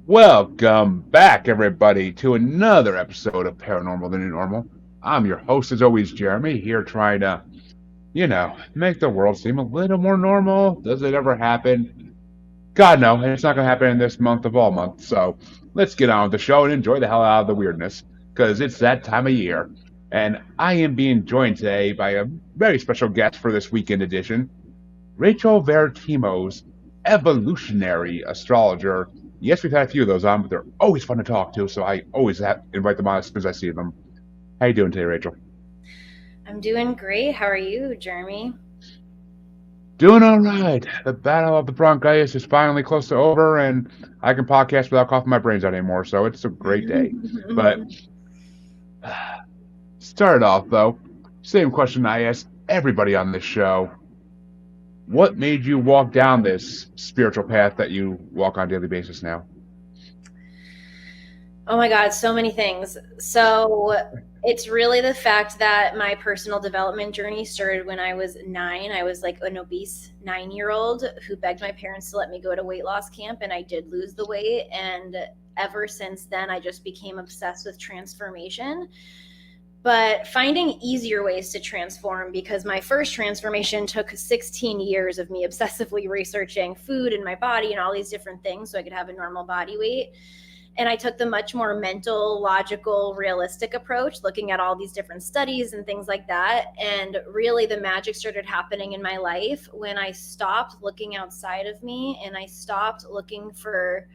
Welcome back, everybody, to another episode of Paranormal the New Normal. I'm your host, as always, Jeremy, here trying to, make the world seem a little more normal. Does it ever happen? God, no, and it's not going to happen in this month of all months. So let's get on with the show and enjoy the hell out of the weirdness, because it's that time of year. And I am being joined today by a very special guest for this weekend edition, Rachel Varitimos, evolutionary astrologer. Yes, we've had a few of those on, but they're always fun to talk to, so I always invite them on as soon as I see them. How you doing today, Rachel? I'm doing great. How are you, Jeremy? Doing all right. The battle of the bronchitis is finally close to over, and I can podcast without coughing my brains out anymore, so it's a great day. But start off, though, same question I ask everybody on this show. What made you walk down this spiritual path that you walk on a daily basis now? Oh my God, so many things. So it's really the fact that my personal development journey started when I was 9. I was like an obese 9-year-old who begged my parents to let me go to weight loss camp, and I did lose the weight. And ever since then, I just became obsessed with transformation. But finding easier ways to transform, because my first transformation took 16 years of me obsessively researching food and my body and all these different things so I could have a normal body weight. And I took the much more mental, logical, realistic approach, looking at all these different studies and things like that. And really, the magic started happening in my life when I stopped looking outside of me and I stopped looking for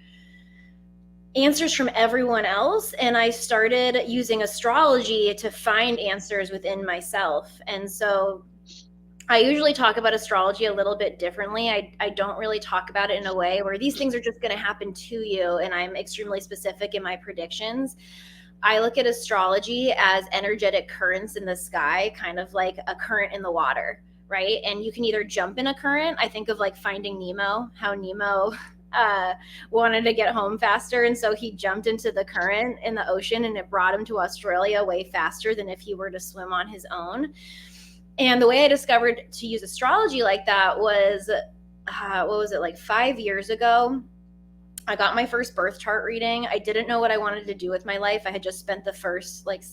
answers from everyone else, and I started using astrology to find answers within myself. And so I usually talk about astrology a little bit differently. I don't really talk about it in a way where these things are just going to happen to you and I'm extremely specific in my predictions. I look at astrology as energetic currents in the sky, kind of like a current in the water, right? And you can either jump in a current. I think of like Finding Nemo, how Nemo wanted to get home faster. And so he jumped into the current in the ocean and it brought him to Australia way faster than if he were to swim on his own. And the way I discovered to use astrology like that was, what was it, like 5 years ago? I got my first birth chart reading. I didn't know what I wanted to do with my life. I had just spent the first like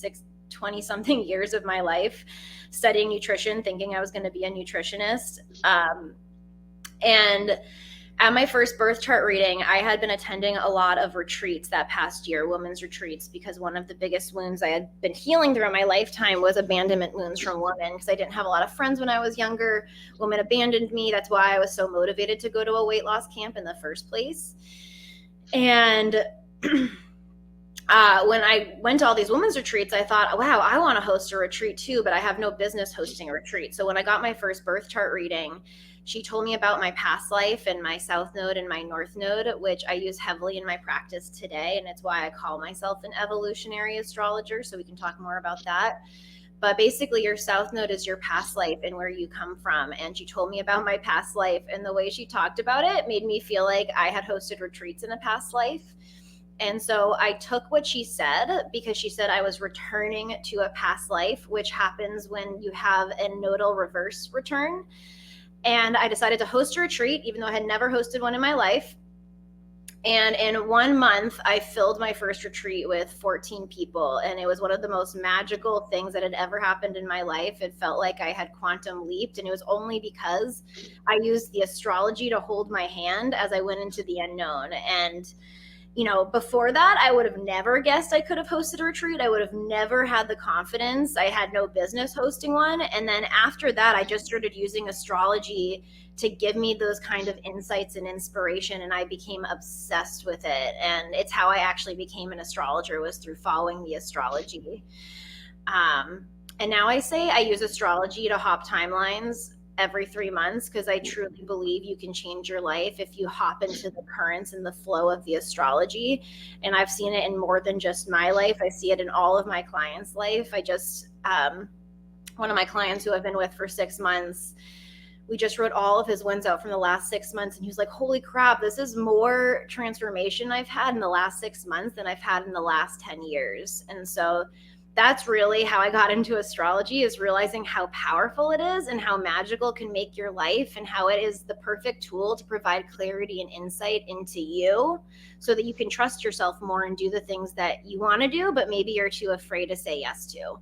20 something years of my life studying nutrition, thinking I was going to be a nutritionist. And at my first birth chart reading, I had been attending a lot of retreats that past year, women's retreats, because one of the biggest wounds I had been healing throughout my lifetime was abandonment wounds from women, because I didn't have a lot of friends when I was younger. Women abandoned me. That's why I was so motivated to go to a weight loss camp in the first place. And when I went to all these women's retreats, I thought, wow, I want to host a retreat too, but I have no business hosting a retreat. So when I got my first birth chart reading, she told me about my past life and my South Node and my North Node, which I use heavily in my practice today. And it's why I call myself an evolutionary astrologer. So we can talk more about that. But basically, your South Node is your past life and where you come from. And she told me about my past life. And the way she talked about it made me feel like I had hosted retreats in a past life. And so I took what she said, because she said I was returning to a past life, which happens when you have a nodal reverse return. And I decided to host a retreat, even though I had never hosted one in my life. And in 1 month, I filled my first retreat with 14 people. And it was one of the most magical things that had ever happened in my life. It felt like I had quantum leaped. And it was only because I used the astrology to hold my hand as I went into the unknown. And before that, I would have never guessed I could have hosted a retreat. I would have never had the confidence. I had no business hosting one. And then after that, I just started using astrology to give me those kind of insights and inspiration. And I became obsessed with it. And it's how I actually became an astrologer, was through following the astrology. And now I say I use astrology to hop timelines every 3 months, because I truly believe you can change your life if you hop into the currents and the flow of the astrology. And I've seen it in more than just my life. I see it in all of my clients' life. I just, one of my clients who I've been with for 6 months, we just wrote all of his wins out from the last 6 months. And he was like, holy crap, this is more transformation I've had in the last 6 months than I've had in the last 10 years. And so that's really how I got into astrology, is realizing how powerful it is and how magical it can make your life, and how it is the perfect tool to provide clarity and insight into you so that you can trust yourself more and do the things that you want to do, but maybe you're too afraid to say yes to.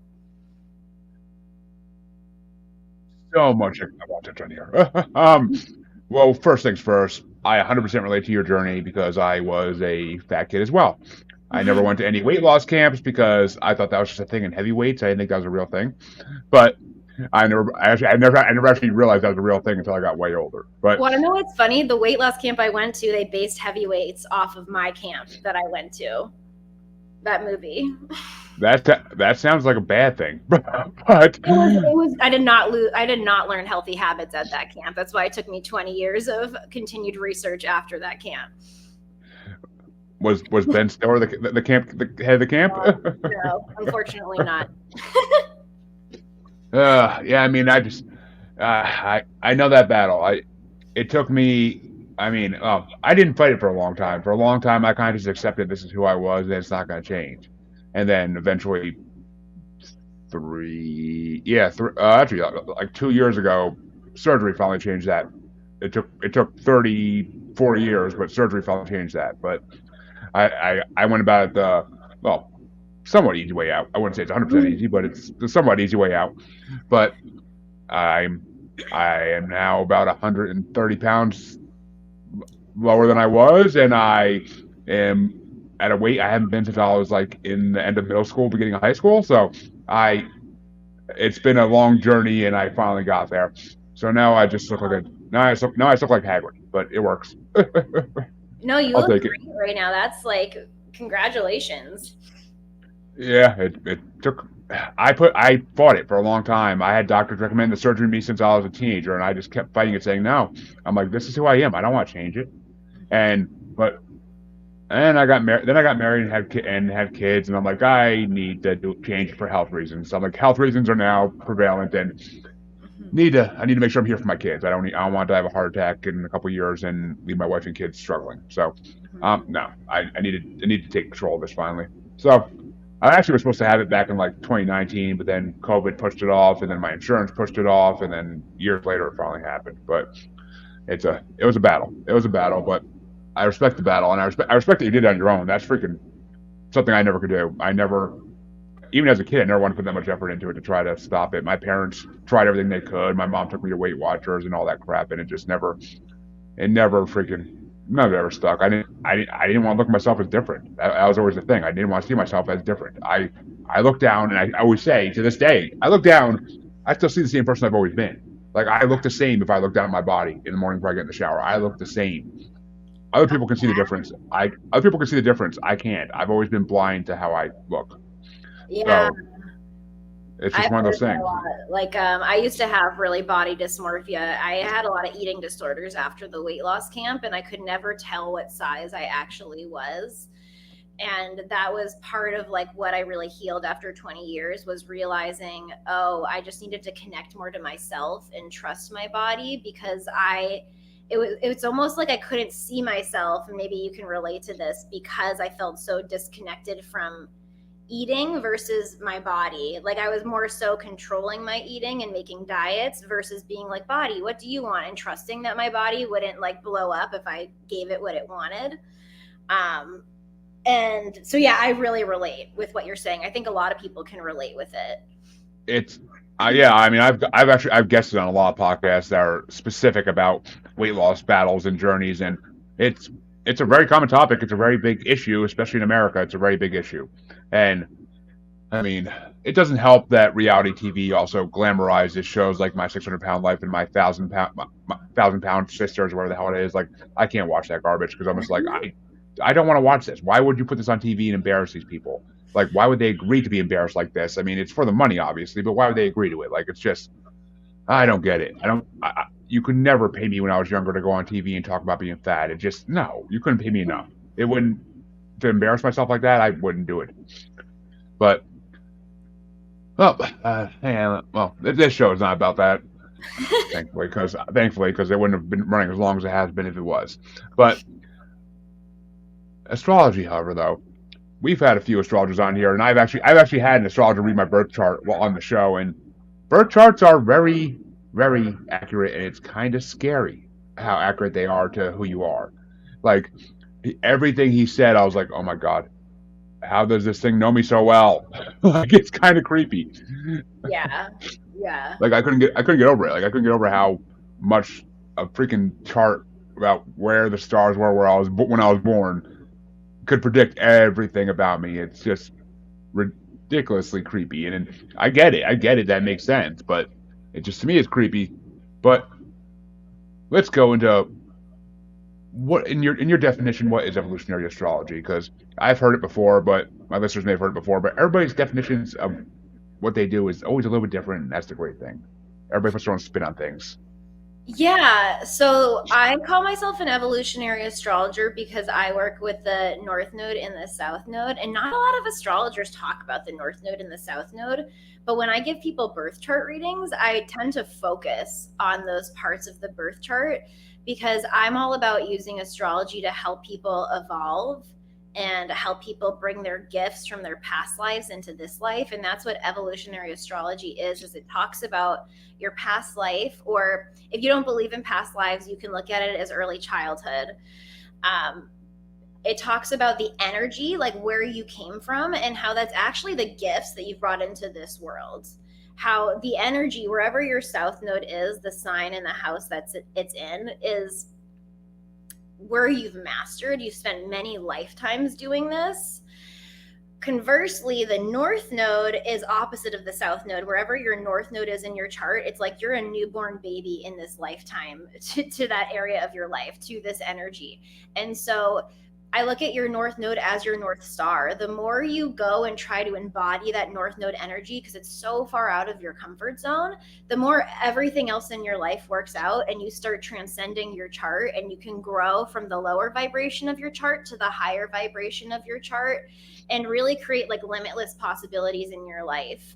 So much I want to turn here. Well, first things first, I 100% relate to your journey because I was a fat kid as well. I never went to any weight loss camps because I thought that was just a thing in heavyweights. I didn't think that was a real thing. But I never actually realized that was a real thing until I got way older. But Want to know what's funny? The weight loss camp I went to, they based heavyweights off of my camp that I went to. That movie. that sounds like a bad thing. But It was I did not learn healthy habits at that camp. That's why it took me 20 years of continued research after that camp. was Ben Stiller the camp the head of the camp? No, unfortunately not. Yeah, I mean, I know that battle. It took me. I mean, I didn't fight it for a long time. For a long time, I kind of just accepted this is who I was, and it's not going to change. And then eventually, actually, like 2 years ago, surgery finally changed that. It took 34 years, but surgery finally changed that. But I went about it the well, somewhat easy way out. I wouldn't say it's 100% easy, but it's the somewhat easy way out. But I'm I am now about 130 pounds lower than I was, and I am at a weight I haven't been since I was like in the end of middle school, beginning of high school. So I it's been a long journey, and I finally got there. So now I just look like a now I look like Hagrid, but it works. No, you I'll look take it. great right now. That's like, congratulations. Yeah, it took. I fought it for a long time. I had doctors recommend the surgery to me since I was a teenager, and I just kept fighting it, saying no. I'm like, this is who I am. I don't want to change it. And but and I got married. Then I got married and had kids, and I'm like, I need to change for health reasons. So I'm like, health reasons are now prevalent, and I need to make sure I'm here for my kids. I don't want to have a heart attack in a couple of years and leave my wife and kids struggling. So, no, I need to take control of this finally. So I actually was supposed to have it back in like 2019, but then COVID pushed it off, and then my insurance pushed it off, and then years later it finally happened. But it was a battle. It was a battle, but I respect the battle, and I respect that you did it on your own. That's freaking something I never could do. I never, even as a kid, I never wanted to put that much effort into it to try to stop it. My parents tried everything they could. My mom took me to Weight Watchers and all that crap, and it never freaking, none of it ever stuck. I didn't want to look at myself as different. That was always the thing. I didn't want to see myself as different. I look down, and I always say to this day, I look down, I still see the same person I've always been. Like I look the same if I look down at my body in the morning before I get in the shower. I look the same. Other people can see the difference. Other people can see the difference. I can't. I've always been blind to how I look. Yeah, So it's just I've one of heard those that a things. lot. Like, I used to have really body dysmorphia. I had a lot of eating disorders after the weight loss camp, and I could never tell what size I actually was. And that was part of like what I really healed after 20 years, was realizing, oh, I just needed to connect more to myself and trust my body, because it's almost like I couldn't see myself, and maybe you can relate to this, because I felt so disconnected from eating versus my body. Like, I was more so controlling my eating and making diets versus being like, body, what do you want? And trusting that my body wouldn't like blow up if I gave it what it wanted. Um, and so, yeah, I really relate with what you're saying. I think a lot of people can relate with it. It's yeah. I mean, I've guested on a lot of podcasts that are specific about weight loss battles and journeys, and it's it's a very common topic. It's a very big issue, especially in America. It's a very big issue, and I mean, it doesn't help that reality TV also glamorizes shows like My 600 Pound Life and My 1,000 Pound Sisters, or whatever the hell it is. Like, I can't watch that garbage because I'm just like, I don't want to watch this. Why would you put this on TV and embarrass these people? Like, why would they agree to be embarrassed like this? I mean, it's for the money, obviously, but why would they agree to it? Like, it's just, I don't get it. I don't. You could never pay me when I was younger to go on TV and talk about being fat. It just no, you couldn't pay me enough. It wouldn't to embarrass myself like that. I wouldn't do it. But well, yeah, well, this show is not about that, thankfully, because it wouldn't have been running as long as it has been if it was. But astrology, however, though, we've had a few astrologers on here, and I've actually had an astrologer read my birth chart while on the show, and birth charts are very, very accurate, and it's kind of scary how accurate they are to who you are. Like everything he said, I was like, oh my god, how does this thing know me so well? Like it's kind of creepy. Yeah. Yeah. Like I couldn't get over it. Like I couldn't get over how much a freaking chart about where the stars were where I was when I was born could predict everything about me. It's just ridiculously creepy, and I get it. I get it. That makes sense, but it just to me is creepy. But let's go into what in your definition. What is evolutionary astrology? Because I've heard it before, but my listeners may have heard it before. But everybody's definitions of what they do is always a little bit different, and that's the great thing. Everybody puts their own spin on things. Yeah, so I call myself an evolutionary astrologer because I work with the North Node and the South Node, and not a lot of astrologers talk about the North Node and the South Node. But when I give people birth chart readings, I tend to focus on those parts of the birth chart because I'm all about using astrology to help people evolve and help people bring their gifts from their past lives into this life. And that's what evolutionary astrology is it talks about your past life, or if you don't believe in past lives, you can look at it as early childhood. It talks about the energy, like where you came from, and how that's actually the gifts that you've brought into this world. How the energy, wherever your South Node is, the sign in the house it's in, is where you've mastered. You've spent many lifetimes doing this. Conversely, the North Node is opposite of the South Node. Wherever your North Node is in your chart, it's like you're a newborn baby in this lifetime to that area of your life, to this energy. And so I look at your North Node as your North Star. The more you go and try to embody that North Node energy, because it's so far out of your comfort zone, the more everything else in your life works out and you start transcending your chart, and you can grow from the lower vibration of your chart to the higher vibration of your chart and really create like limitless possibilities in your life.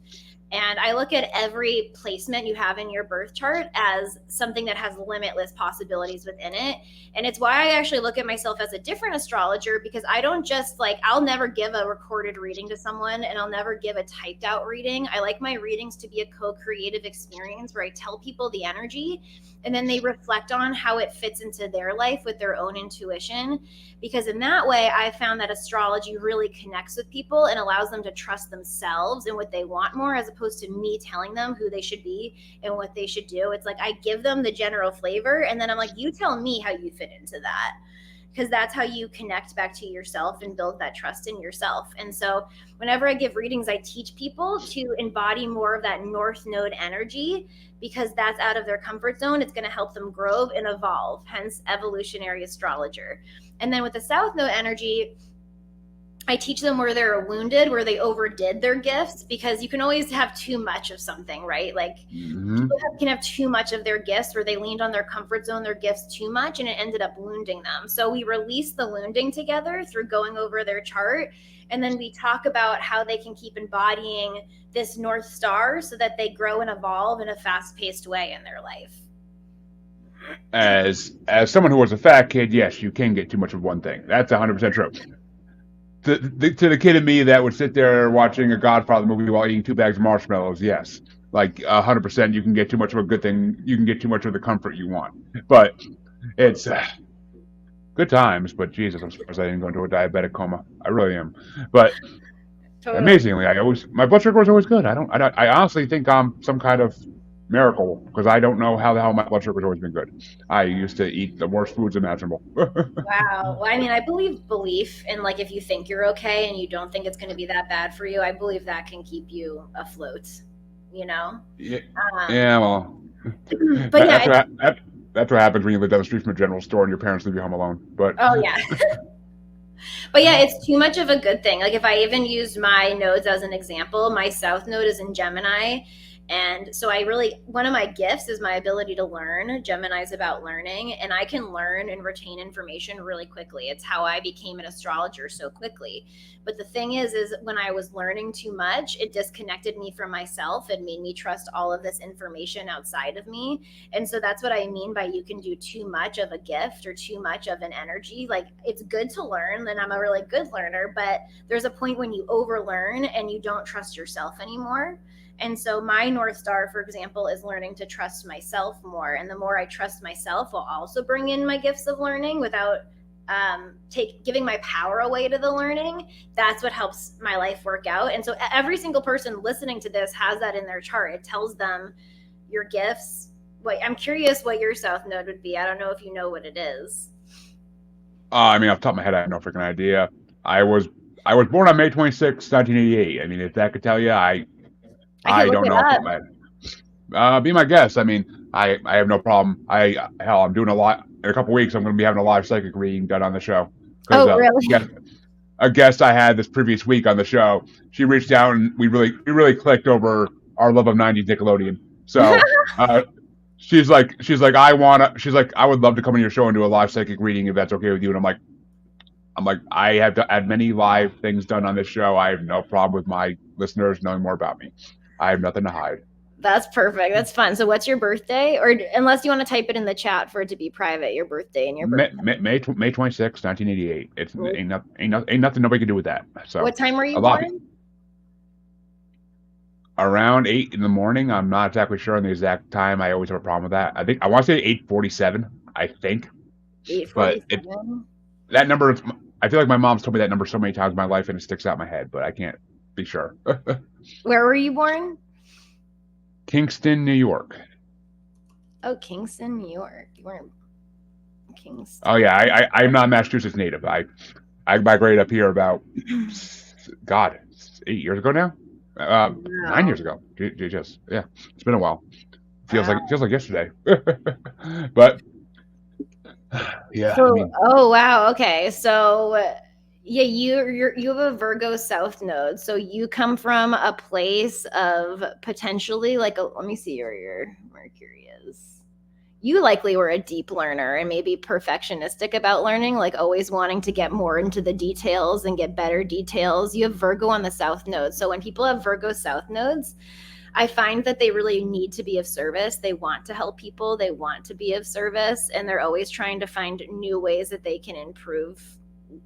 And I look at every placement you have in your birth chart as something that has limitless possibilities within it. And it's why I actually look at myself as a different astrologer, because I don't just like, I'll never give a recorded reading to someone, and I'll never give a typed out reading. I like my readings to be a co-creative experience where I tell people the energy and then they reflect on how it fits into their life with their own intuition. Because in that way, I found that astrology really connects with people and allows them to trust themselves and what they want more, as opposed to me telling them who they should be and what they should do. It's like I give them the general flavor, and then I'm like, you tell me how you fit into that, because that's how you connect back to yourself and build that trust in yourself. And so whenever I give readings, I teach people to embody more of that North Node energy, because that's out of their comfort zone. It's going to help them grow and evolve, hence evolutionary astrologer. And then with the South Node energy, I teach them where they're wounded, where they overdid their gifts, because you can always have too much of something, right? Like people can have too much of their gifts, where they leaned on their comfort zone, their gifts too much, and it ended up wounding them. So we release the wounding together through going over their chart. And then we talk about how they can keep embodying this North Star so that they grow and evolve in a fast-paced way in their life. As someone who was a fat kid, yes, you can get too much of one thing. That's 100% true. To the kid in me that would sit there watching a Godfather movie while eating 2 bags of marshmallows, yes, like 100%, you can get too much of a good thing. You can get too much of the comfort you want. But it's good times. But Jesus, I'm surprised I didn't go into a diabetic coma. I really am. But Totally. amazingly, my blood sugar was always good. I honestly think I'm some kind of miracle, because I don't know how the hell my blood sugar's always been good. I used to eat the worst foods imaginable. Wow. Well, I mean, I belief in, like, if you think you're okay and you don't think it's going to be that bad for you, I believe that can keep you afloat, you know? Yeah, yeah, well, But yeah, that's what happens when you live down the street from a general store and your parents leave you home alone. But oh yeah. But yeah, it's too much of a good thing. Like if I even used my nodes as an example, my South Node is in Gemini, And so one of my gifts is my ability to learn. Gemini's about learning, and I can learn and retain information really quickly. It's how I became an astrologer so quickly. But the thing is when I was learning too much, it disconnected me from myself and made me trust all of this information outside of me. And so that's what I mean by you can do too much of a gift or too much of an energy. Like, it's good to learn, and I'm a really good learner, but there's a point when you overlearn and you don't trust yourself anymore. And so my North Star, for example, is learning to trust myself more. And the more I trust myself, I'll also bring in my gifts of learning without giving my power away to the learning. That's what helps my life work out. And so every single person listening to this has that in their chart. It tells them your gifts. I'm curious what your South Node would be. I don't know if you know what it is. I mean, off the top of my head, I have no freaking idea. I was born on May 26, 1988. I mean, if that could tell you, I don't know off the top of my head. Be my guest. I mean, I have no problem. I'm doing a lot. In a couple weeks, I'm going to be having a live psychic reading done on the show. Oh, really? A guest I had this previous week on the show, she reached out and we really clicked over our love of 90s Nickelodeon. So she's like, I would love to come on your show and do a live psychic reading if that's okay with you. And I'm like, I have had many live things done on this show. I have no problem with my listeners knowing more about me. I have nothing to hide. That's perfect. That's fun. So what's your birthday? Or unless you want to type it in the chat for it to be private, your birthday and your birthday. May 26, 1988. It's ain't nothing nobody can do with that. So what time were you born? Around 8 in the morning. I'm not exactly sure on the exact time. I always have a problem with that. I want to say 8:47, I think. 8:47? That number, I feel like my mom's told me that number so many times in my life and it sticks out in my head, but I can't be sure. Where were you born? Kingston, New York. Oh, Kingston, New York. You weren't Kingston. Oh yeah, I'm not a Massachusetts native. I migrated up here about 8 years ago now. 9 years ago. Just yeah, it's been a while. Feels like yesterday. But yeah. So, oh wow. Okay. So yeah, you have a Virgo South Node. So you come from a place of potentially let me see where your Mercury is. You likely were a deep learner and maybe perfectionistic about learning, like always wanting to get more into the details and get better details. You have Virgo on the South Node. So when people have Virgo South Nodes, I find that they really need to be of service. They want to help people. They want to be of service. And they're always trying to find new ways that they can improve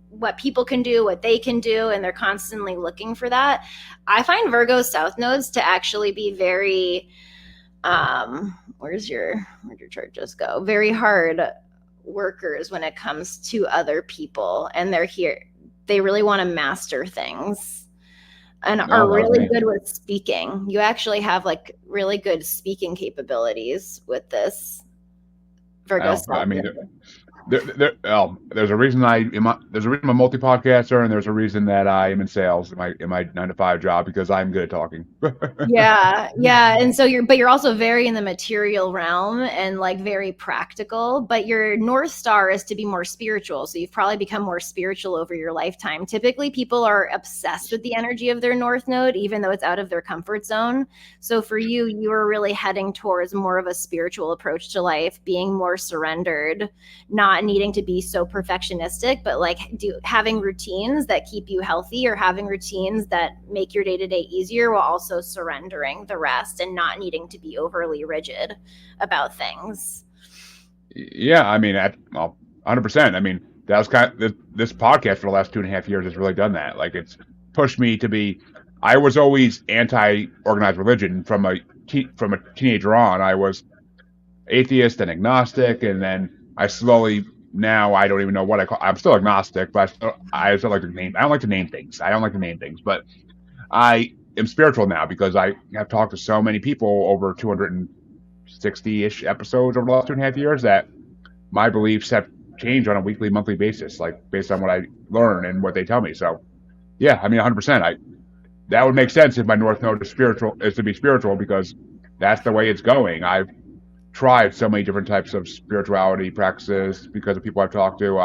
what people can do, what they can do. And they're constantly looking for that. I find Virgo South Nodes to actually be very, where'd your chart just go? Very hard workers when it comes to other people. And they really want to master things. And are really good with speaking. You actually have really good speaking capabilities with this Virgo. I mean, there's a reason I'm a multi-podcaster, and there's a reason that I am in sales in my 9-to-5 job, because I'm good at talking. yeah. And so you're also very in the material realm and very practical, but your North Star is to be more spiritual. So you've probably become more spiritual over your lifetime. Typically people are obsessed with the energy of their North Node, even though it's out of their comfort zone. So for you are really heading towards more of a spiritual approach to life, being more surrendered, not needing to be so perfectionistic, but having routines that keep you healthy, or having routines that make your day-to-day easier while also surrendering the rest and not needing to be overly rigid about things. Yeah, I mean, 100%. I mean, that was this podcast for the last 2.5 years has really done that. It's pushed me to be. I was always anti-organized religion from a teenager on. I was atheist and agnostic, and then now I don't even know what I'm still agnostic, but I still like to name. I don't like to name things. But I am spiritual now because I have talked to so many people over 260-ish episodes over the last 2.5 years that my beliefs have changed on a weekly, monthly basis, based on what I learn and what they tell me. So yeah, I mean, 100%. That would make sense if my North Node is to be spiritual, because that's the way it's going. I've tried so many different types of spirituality practices because of people I've talked to.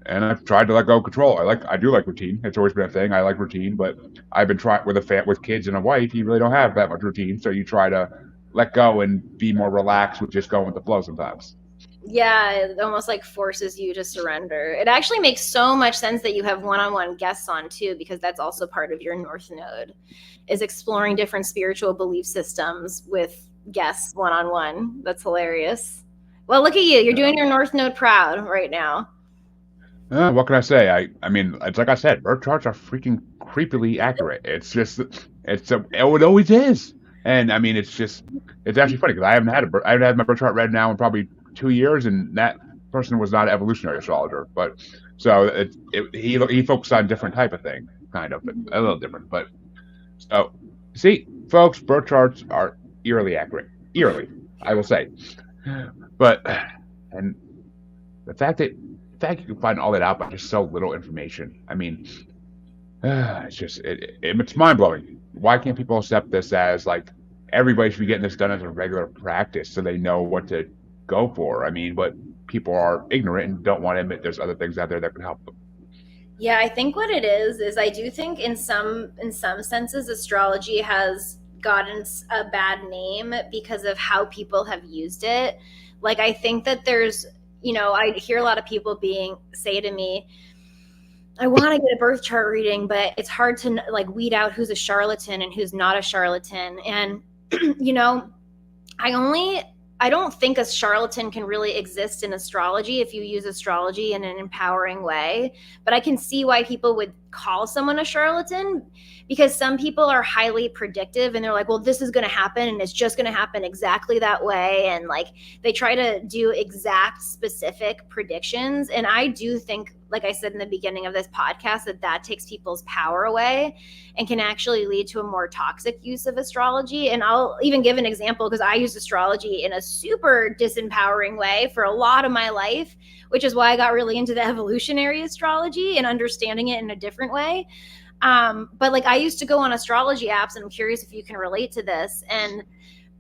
and I've tried to let go of control. I do like routine. It's always been a thing. I like routine, but I've been trying with kids and a wife. You really don't have that much routine, so you try to let go and be more relaxed with just going with the flow sometimes. Yeah, it almost like forces you to surrender. It actually makes so much sense that you have one-on-one guests on too, because that's also part of your North Node, is exploring different spiritual belief systems with guests one-on-one. That's hilarious. Well, look at you. You're doing your North Node proud right now. What can I say? I mean, it's like I said, birth charts are freaking creepily accurate. It's just, it always is. And I mean, it's actually funny because I haven't had my birth chart read now in probably 2 years, and that person was not an evolutionary astrologer, but so he focused on a different type of thing, kind of, but a little different. But so, see, folks, birth charts are eerily accurate, eerily, I will say. But and the fact you can find all that out by just so little information. I mean, it's mind blowing. Why can't people accept this as like everybody should be getting this done as a regular practice so they know what to go for? I mean, but people are ignorant and don't want to admit there's other things out there that can help them. Yeah, I think what it is I do think in some senses astrology has gotten a bad name because of how people have used it. Like I think that I hear a lot of people being say to me, I want to get a birth chart reading, but it's hard to like weed out who's a charlatan and who's not a charlatan. And you know, I only I don't think a charlatan can really exist in astrology if you use astrology in an empowering way. But I can see why people would call someone a charlatan because some people are highly predictive and they're like, well, this is going to happen and it's just going to happen exactly that way. And like they try to do exact specific predictions. And I do think, like I said in the beginning of this podcast, that takes people's power away and can actually lead to a more toxic use of astrology. And I'll even give an example because I used astrology in a super disempowering way for a lot of my life, which is why I got really into the evolutionary astrology and understanding it in a different way. But like I used to go on astrology apps, and I'm curious if you can relate to this. And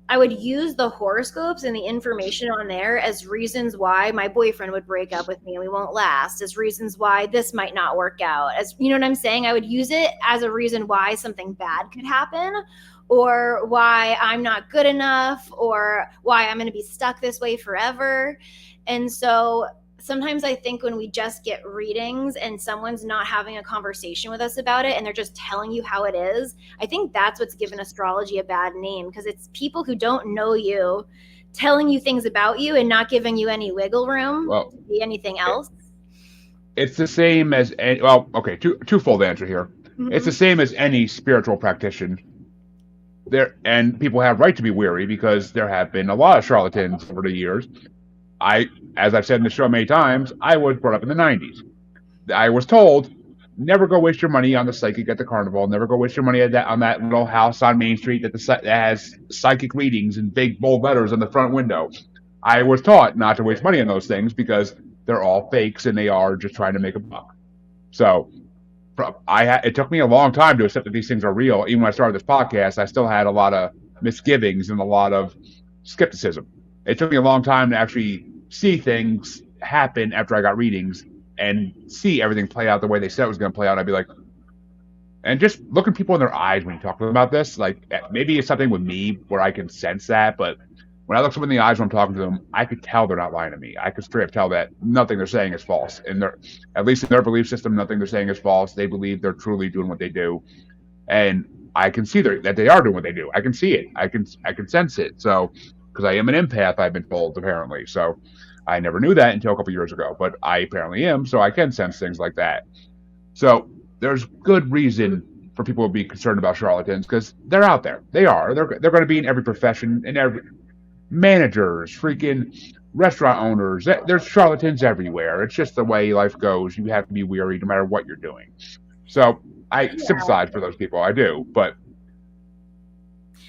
I would use the horoscopes and the information on there as reasons why my boyfriend would break up with me and we won't last, as reasons why this might not work out. As you know what I'm saying? I would use it as a reason why something bad could happen, or why I'm not good enough, or why I'm going to be stuck this way forever. And so sometimes I think when we just get readings and someone's not having a conversation with us about it and they're just telling you how it is, I think that's what's given astrology a bad name, because it's people who don't know you telling you things about you and not giving you any wiggle room Well, to be anything else. it's the same as well. Okay, twofold answer here. Mm-hmm. It's the same as any spiritual practitioner. And people have right to be weary because there have been a lot of charlatans over the years. As I've said in the show many times, I was brought up in the 90s. I was told, never go waste your money on the psychic at the carnival. Never go waste your money on that little house on Main Street that has psychic readings in big bold letters on the front window. I was taught not to waste money on those things because they're all fakes and they are just trying to make a buck. So it took me a long time to accept that these things are real. Even when I started this podcast, I still had a lot of misgivings and a lot of skepticism. It took me a long time to actually see things happen after I got readings and see everything play out the way they said it was going to play out. I'd be like, and just looking people in their eyes when you talk to them about this, like maybe it's something with me where I can sense that, but when I look someone in the eyes when I'm talking to them, I could tell they're not lying to me. I could straight up tell that nothing they're saying is false. And at least in their belief system, nothing they're saying is false. They believe they're truly doing what they do. And I can see that they are doing what they do. I can see it. I can sense it. So, because I am an empath, I've been told apparently. So, I never knew that until a couple years ago, but I apparently am. So I can sense things like that. So there's good reason for people to be concerned about charlatans because they're out there. They are. They're going to be in every profession, in every managers, freaking restaurant owners. There's charlatans everywhere. It's just the way life goes. You have to be weary no matter what you're doing. So I sympathize for those people. I do, but.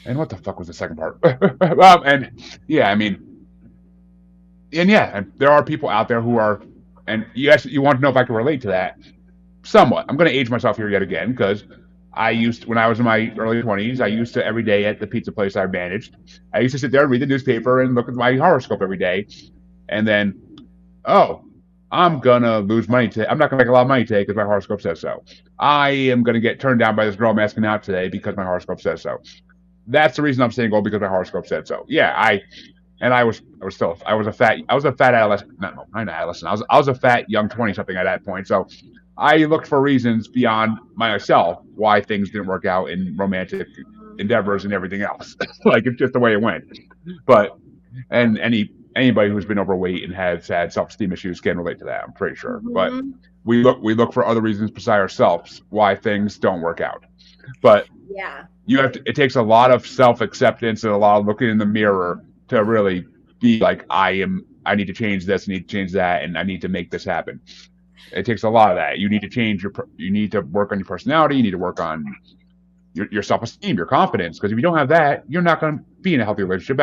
And what the fuck was the second part? And yeah, I mean, and yeah, there are people out there who are, and yes, you want to know if I can relate to that somewhat. I'm going to age myself here yet again because when I was in my early 20s, I used to every day at the pizza place I managed, I used to sit there and read the newspaper and look at my horoscope every day. And then, oh, I'm gonna lose money today. I'm not gonna make a lot of money today because my horoscope says so. I am gonna get turned down by this girl I'm asking out today because my horoscope says so. That's the reason I'm single because my horoscope said so. Yeah, I was a fat adolescent. No, not an adolescent. I was a fat young 20 something at that point. So I looked for reasons beyond myself why things didn't work out in romantic endeavors and everything else. Like it's just the way it went. But and anybody who's been overweight and has had self esteem issues can relate to that. I'm pretty sure. But Mm-hmm. we look for other reasons besides ourselves why things don't work out. But Yeah. you have to, it takes a lot of self acceptance and a lot of looking in the mirror to really be like I need to change this, I need to change that, and I need to make this happen. It takes a lot of that. You need to you need to work on your personality, you need to work on your self esteem, your confidence, because if you don't have that, you're not going to be in a healthy relationship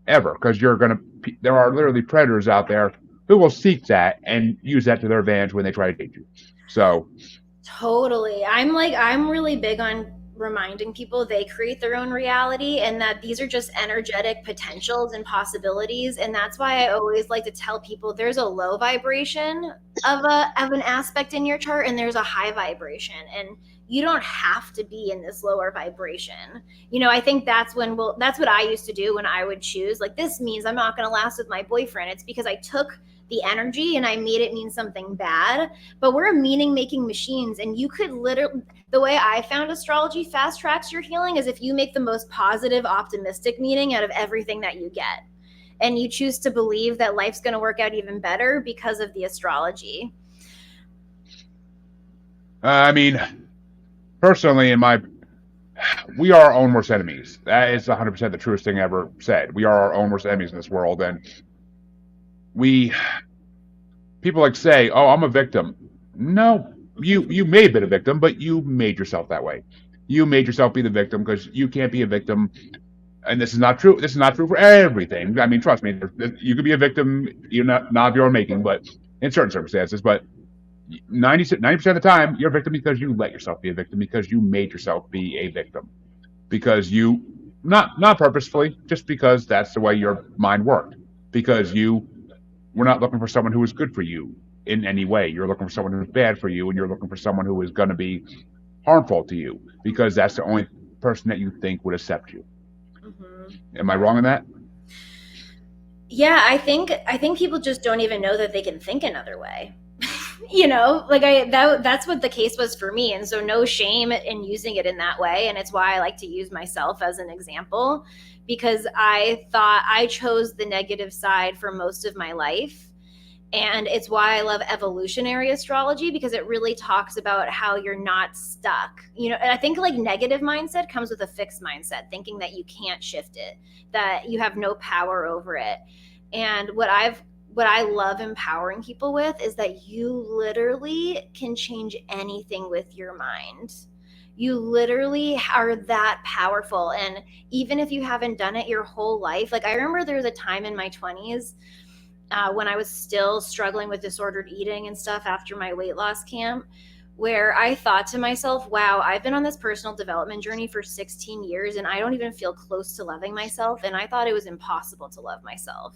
ever, because there are literally predators out there who will seek that and use that to their advantage when they try to date you. So Totally. I'm really big on reminding people they create their own reality and that these are just energetic potentials and possibilities. And that's why I always like to tell people there's a low vibration of an aspect in your chart and there's a high vibration. And you don't have to be in this lower vibration. I think that's what I used to do when I would choose like this means I'm not going to last with my boyfriend. It's because I took the energy and I made it mean something bad, but we're meaning making machines, and you could literally, the way I found astrology fast tracks your healing is if you make the most positive optimistic meaning out of everything that you get, and you choose to believe that life's going to work out even better because of the astrology. I mean, personally, we are our own worst enemies. That is 100% the truest thing ever said. We are our own worst enemies in this world, and we people like say, "Oh, I'm a victim." No, you may have been a victim, but you made yourself that way. You made yourself be the victim because you can't be a victim. And this is not true. This is not true for everything. I mean, trust me. You could be a victim, not of your own making, but in certain circumstances. But 90% of the time, you're a victim because you let yourself be a victim because you made yourself be a victim because you not purposefully, just because that's the way your mind worked. Because you were not looking for someone who was good for you in any way. You're looking for someone who's bad for you, and you're looking for someone who is going to be harmful to you because that's the only person that you think would accept you. Mm-hmm. Am I wrong in that? Yeah, I think people just don't even know that they can think another way. That's what the case was for me, and so no shame in using it in that way. And it's why I like to use myself as an example, because I thought I chose the negative side for most of my life. And it's why I love evolutionary astrology, because it really talks about how you're not stuck. And I think like negative mindset comes with a fixed mindset, thinking that you can't shift it, that you have no power over it. And what I love empowering people with is that you literally can change anything with your mind. You literally are that powerful. And even if you haven't done it your whole life, like I remember there was a time in my 20s when I was still struggling with disordered eating and stuff after my weight loss camp, where I thought to myself, wow, I've been on this personal development journey for 16 years and I don't even feel close to loving myself. And I thought it was impossible to love myself.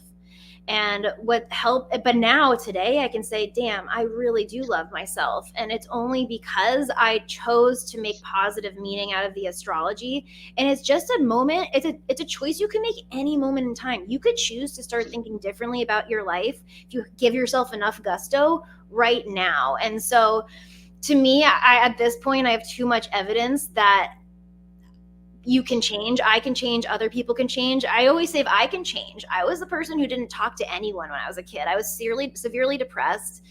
And what helped, but now today I can say, damn, I really do love myself. And it's only because I chose to make positive meaning out of the astrology. And it's just a moment, it's a choice you can make any moment in time. You could choose to start thinking differently about your life if you give yourself enough gusto right now. And so to me, at this point, I have too much evidence that you can change, I can change, other people can change. I always say if I can change. I was the person who didn't talk to anyone when I was a kid. I was severely depressed,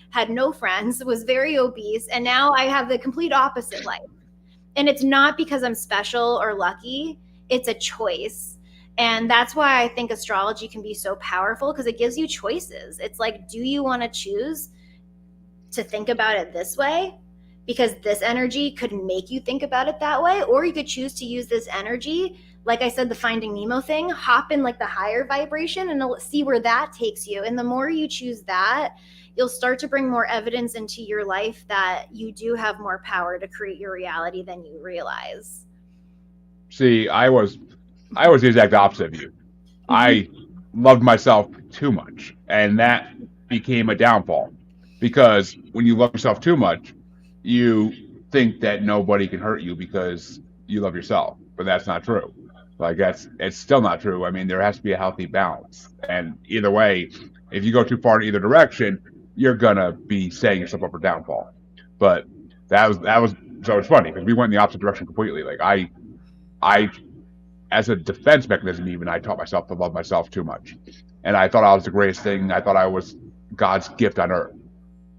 had no friends, was very obese, and now I have the complete opposite life. And it's not because I'm special or lucky, it's a choice. And that's why I think astrology can be so powerful, because it gives you choices. It's like, do you want to choose to think about it this way, because this energy could make you think about it that way, or you could choose to use this energy, like I said, the Finding Nemo thing, hop in like the higher vibration and see where that takes you. And the more you choose that, you'll start to bring more evidence into your life that you do have more power to create your reality than you realize. See, I was the exact opposite of you. I loved myself too much, and that became a downfall. Because when you love yourself too much, you think that nobody can hurt you because you love yourself. But that's not true. Like it's still not true. I mean, there has to be a healthy balance. And either way, if you go too far in either direction, you're gonna be setting yourself up for downfall. But that was so it's funny because we went in the opposite direction completely. Like I as a defense mechanism, even I taught myself to love myself too much, and I thought I was the greatest thing. I thought I was God's gift on earth,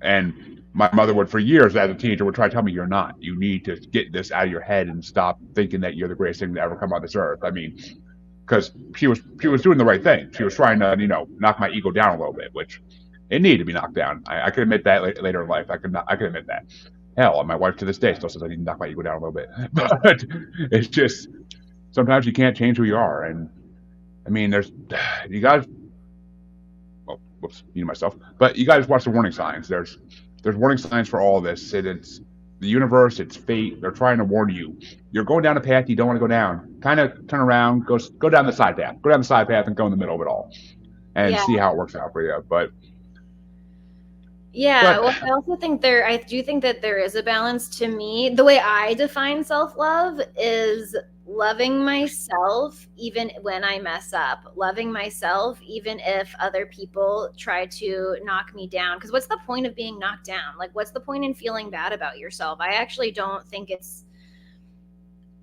and my mother would, for years as a teenager, would try to tell me, "You're not. You need to get this out of your head and stop thinking that you're the greatest thing to ever come on this earth." I mean, because she was doing the right thing. She was trying to knock my ego down a little bit, which it needed to be knocked down. I could admit that later in life. I could admit that. Hell, my wife to this day still says I need to knock my ego down a little bit, but it's just sometimes you can't change who you are. And I mean, you guys, well, whoops, myself, but you guys watch the warning signs. There's warning signs for all of this. It's the universe, it's fate. They're trying to warn you. You're going down a path you don't want to go down. Kind of turn around, go down the side path. Go down the side path and go in the middle of it all, and Yeah. see how it works out for you. But Yeah, well, I also think I do think that there is a balance. To me, the way I define self-love is loving myself even when I mess up, loving myself even if other people try to knock me down. Because what's the point of being knocked down? Like, what's the point in feeling bad about yourself? I actually don't think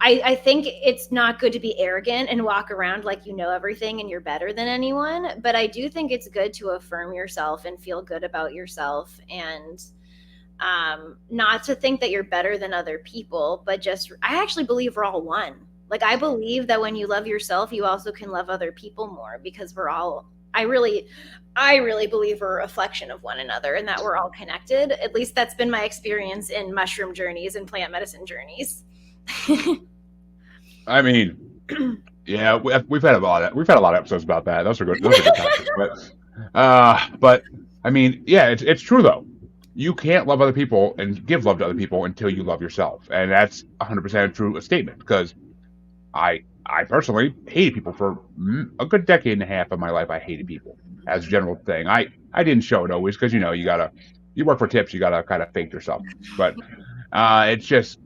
I think it's not good to be arrogant and walk around like you know everything and you're better than anyone. But I do think it's good to affirm yourself and feel good about yourself, and not to think that you're better than other people, but just, I actually believe we're all one. Like, I believe that when you love yourself, you also can love other people more, because we're all, I really believe we're a reflection of one another and that we're all connected. At least that's been my experience in mushroom journeys and plant medicine journeys. I mean, yeah, we've had a lot of episodes about that. Those are good. Those are good topics. But I mean, yeah, it's true though. You can't love other people and give love to other people until you love yourself, and that's 100% true statement. Because I personally hated people for a good decade and a half of my life. I hated people as a general thing. I didn't show it always because you work for tips, you gotta kind of fake yourself. But it's just,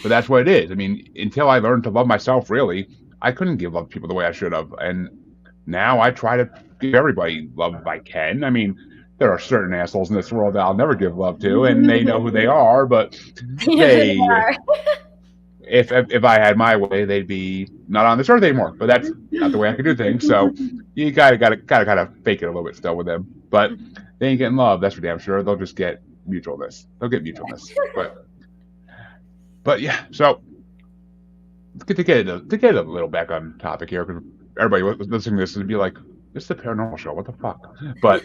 but that's what it is. I mean, until I learned to love myself, really, I couldn't give love to people the way I should have. And now I try to give everybody love if I can. I mean, there are certain assholes in this world that I'll never give love to, and they know who they are. But they, if I had my way, they'd be not on this earth anymore. But that's not the way I can do things. So you gotta kind of fake it a little bit still with them. But they ain't getting love. That's for damn sure. They'll just get mutualness. They'll get mutualness. But yeah. So to get a little back on topic here, because everybody listening to this would be like, "This is a paranormal show. What the fuck?" But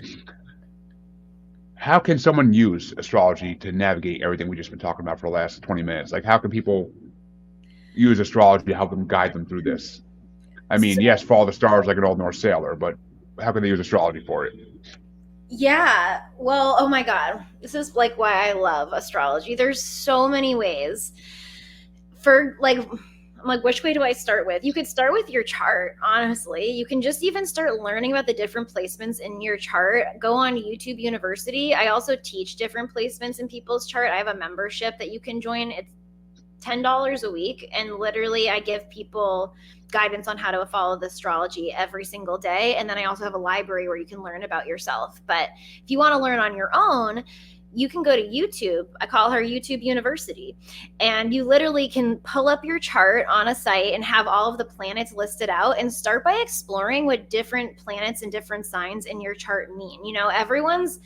how can someone use astrology to navigate everything we've just been talking about for the last 20 minutes? Like, how can people use astrology to help them guide them through this? I mean, yes, follow the stars like an old Norse sailor, but how can they use astrology for it? Yeah, well, oh my God. This is like why I love astrology. There's so many ways. For like, I'm like, which way do I start with? You could start with your chart, honestly. You can just even start learning about the different placements in your chart. Go on YouTube University. I also teach different placements in people's chart. I have a membership that you can join. It's $10 a week. And literally, I give people guidance on how to follow the astrology every single day. And then I also have a library where you can learn about yourself. But if you want to learn on your own, you can go to YouTube. I call her YouTube University. And you literally can pull up your chart on a site and have all of the planets listed out, and start by exploring what different planets and different signs in your chart mean. You know, everyone's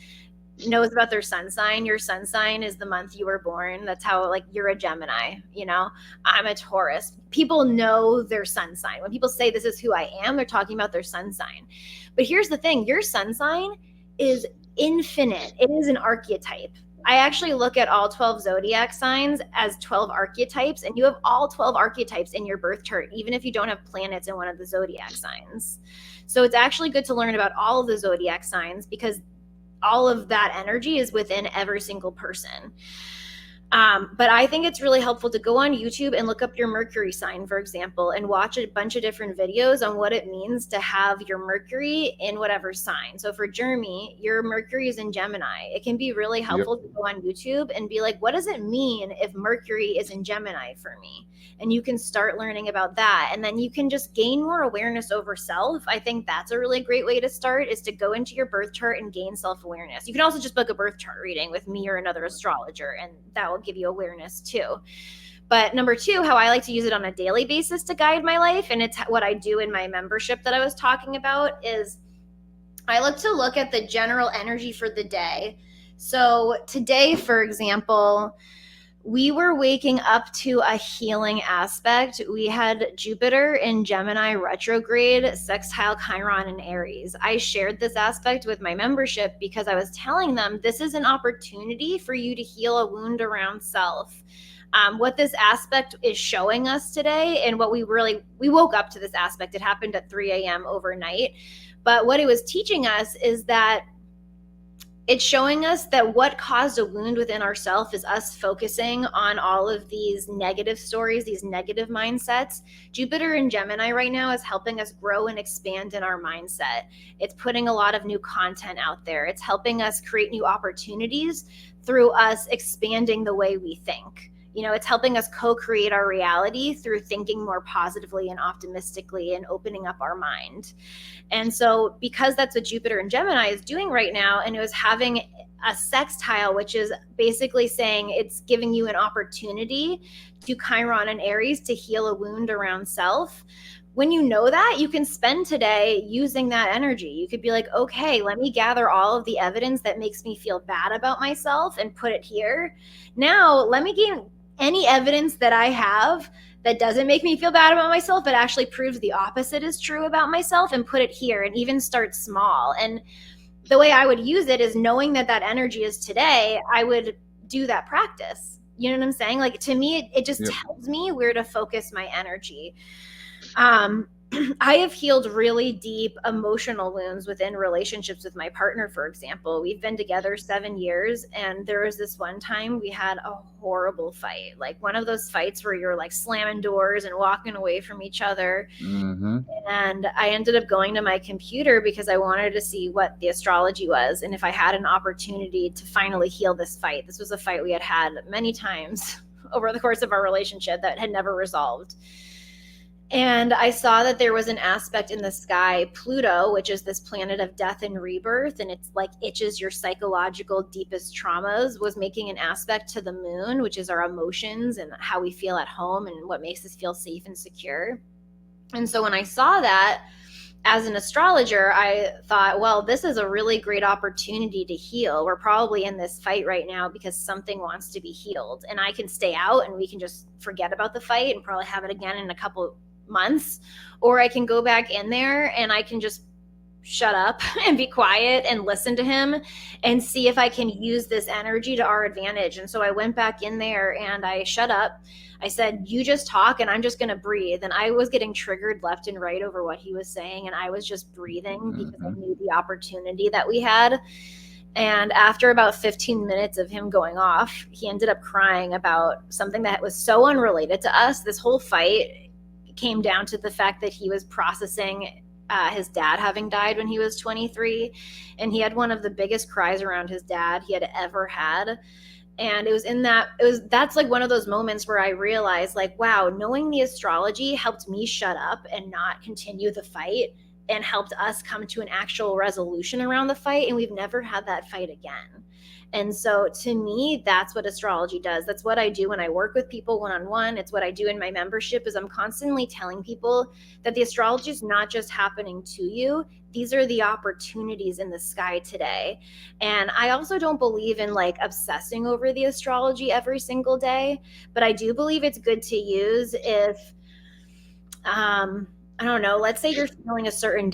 knows about their sun sign. Your sun sign is the month you were born. That's how, like, you're a Gemini, you know, I'm a Taurus. People know their sun sign. When people say this is who I am, they're talking about their sun sign. But here's the thing, your sun sign is infinite. It is an archetype. I actually look at all 12 zodiac signs as 12 archetypes, and you have all 12 archetypes in your birth chart, even if you don't have planets in one of the zodiac signs. So it's actually good to learn about all of the zodiac signs, because all of that energy is within every single person. But I think it's really helpful to go on YouTube and look up your Mercury sign, for example, and watch a bunch of different videos on what it means to have your Mercury in whatever sign. So for Jeremy, your Mercury is in Gemini. It can be really Yep. helpful to go on YouTube and be like, what does it mean if Mercury is in Gemini for me? And you can start learning about that. And then you can just gain more awareness over self. I think that's a really great way to start, is to go into your birth chart and gain self-awareness. You can also just book a birth chart reading with me or another astrologer, and that will give you awareness too. But number two, how I like to use it on a daily basis to guide my life, and it's what I do in my membership that I was talking about, is I like to look at the general energy for the day. So today, for example, we were waking up to a healing aspect. We had Jupiter in Gemini retrograde, sextile Chiron in Aries. I shared this aspect with my membership because I was telling them this is an opportunity for you to heal a wound around self. What this aspect is showing us today, and what we woke up to this aspect. It happened at 3 a.m. overnight. But what it was teaching us is that it's showing us that what caused a wound within ourselves is us focusing on all of these negative stories, these negative mindsets. Jupiter in Gemini right now is helping us grow and expand in our mindset. It's putting a lot of new content out there. It's helping us create new opportunities through us expanding the way we think. It's helping us co-create our reality through thinking more positively and optimistically and opening up our mind. And so because that's what Jupiter and Gemini is doing right now, and it was having a sextile, which is basically saying it's giving you an opportunity to Chiron and Aries to heal a wound around self. When you know that, you can spend today using that energy. You could be like, okay, let me gather all of the evidence that makes me feel bad about myself and put it here. Now, let me gain any evidence that I have that doesn't make me feel bad about myself, but actually proves the opposite is true about myself, and put it here, and even start small. And the way I would use it is knowing that energy is today, I would do that practice. You know what I'm saying? Like, to me, it just tells me where to focus my energy. I have healed really deep emotional wounds within relationships with my partner, for example. We've been together 7 years, and there was this one time we had a horrible fight, like one of those fights where you're like slamming doors and walking away from each other. Mm-hmm. And I ended up going to my computer because I wanted to see what the astrology was and if I had an opportunity to finally heal this fight. This was a fight we had had many times over the course of our relationship that had never resolved. And I saw that there was an aspect in the sky, Pluto, which is this planet of death and rebirth, and it's like itches your psychological deepest traumas, was making an aspect to the moon, which is our emotions and how we feel at home and what makes us feel safe and secure. And so when I saw that, as an astrologer, I thought, well, this is a really great opportunity to heal. We're probably in this fight right now because something wants to be healed. And I can stay out and we can just forget about the fight and probably have it again in a couple months. Or I can go back in there and I can just shut up and be quiet and listen to him and see if I can use this energy to our advantage. And so I went back in there and I shut up. I said, you just talk and I'm just going to breathe. And I was getting triggered left and right over what he was saying. And I was just breathing because I knew the opportunity that we had. And after about 15 minutes of him going off, he ended up crying about something that was so unrelated to us. This whole fight came down to the fact that he was processing his dad having died when he was 23. And he had one of the biggest cries around his dad he had ever had. And that's like one of those moments where I realized, like, wow, knowing the astrology helped me shut up and not continue the fight and helped us come to an actual resolution around the fight. And we've never had that fight again. And so to me, that's what astrology does. That's what I do when I work with people one-on-one. It's what I do in my membership, is I'm constantly telling people that the astrology is not just happening to you. These are the opportunities in the sky today. And I also don't believe in like obsessing over the astrology every single day, but I do believe it's good to use if, I don't know, let's say you're feeling a certain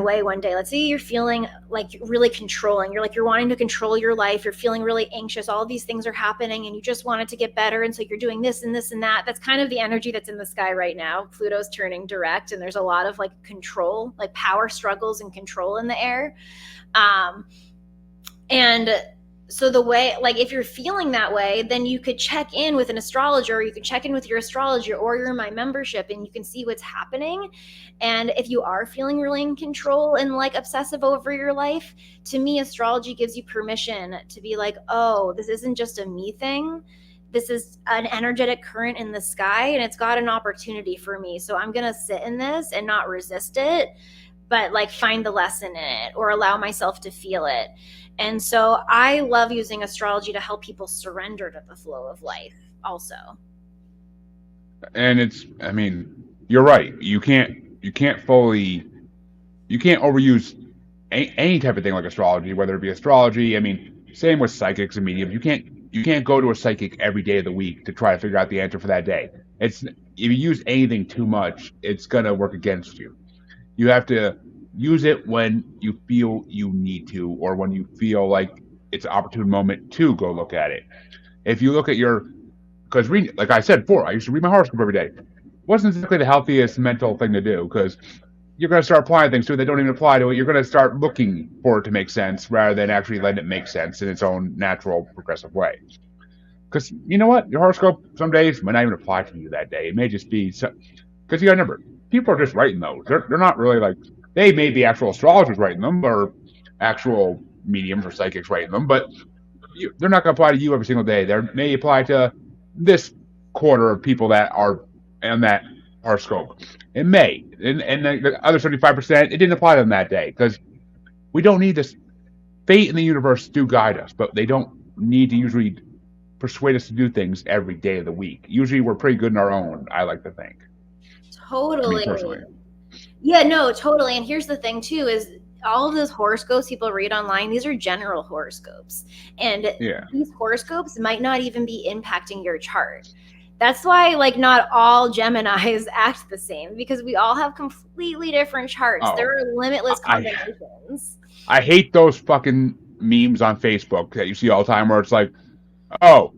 way one day. Let's say you're feeling like really controlling. You're wanting to control your life. You're feeling really anxious. All of these things are happening and you just want it to get better. And so you're doing this and this and that. That's kind of the energy that's in the sky right now. Pluto's turning direct and there's a lot of like control, like power struggles and control in the air. And So the way, like, if you're feeling that way, then you could check in with an astrologer, or you could check in with your astrologer, or you're in my membership, and you can see what's happening. And if you are feeling really in control and like obsessive over your life, to me, astrology gives you permission to be like, oh, this isn't just a me thing. This is an energetic current in the sky, and it's got an opportunity for me. So I'm going to sit in this and not resist it, but like find the lesson in it or allow myself to feel it. And so I love using astrology to help people surrender to the flow of life also. And I mean, you're right. You can't overuse any type of thing like astrology, whether it be astrology. I mean, same with psychics and mediums. You can't go to a psychic every day of the week to try to figure out the answer for that day. If you use anything too much, it's gonna work against you. You have to use it when you feel you need to, or when you feel like it's an opportune moment to go look at it. If you look at because like I said before, I used to read my horoscope every day. It wasn't exactly the healthiest mental thing to do, because you're going to start applying things to it that don't even apply to it. You're going to start looking for it to make sense rather than actually letting it make sense in its own natural, progressive way. Because you know what? Your horoscope some days might not even apply to you that day. It may just be because you got to remember, people are just writing those. They're not really like, they may be actual astrologers writing them, or actual mediums or psychics writing them, but they're not going to apply to you every single day. They may apply to this quarter of people that are in that horoscope. It may, and the other 75%, it didn't apply to them that day, because we don't need this. Fate in the universe do guide us, but they don't need to usually persuade us to do things every day of the week. Usually we're pretty good in our own, I like to think. Totally. I mean, personally. Yeah, no, totally. And here's the thing too, is all of those horoscopes people read online, these are general horoscopes. And Yeah. these horoscopes might not even be impacting your chart. That's why, like, not all Geminis act the same, because we all have completely different charts. Oh, There are limitless combinations. I hate those fucking memes on Facebook that you see all the time where it's like, oh,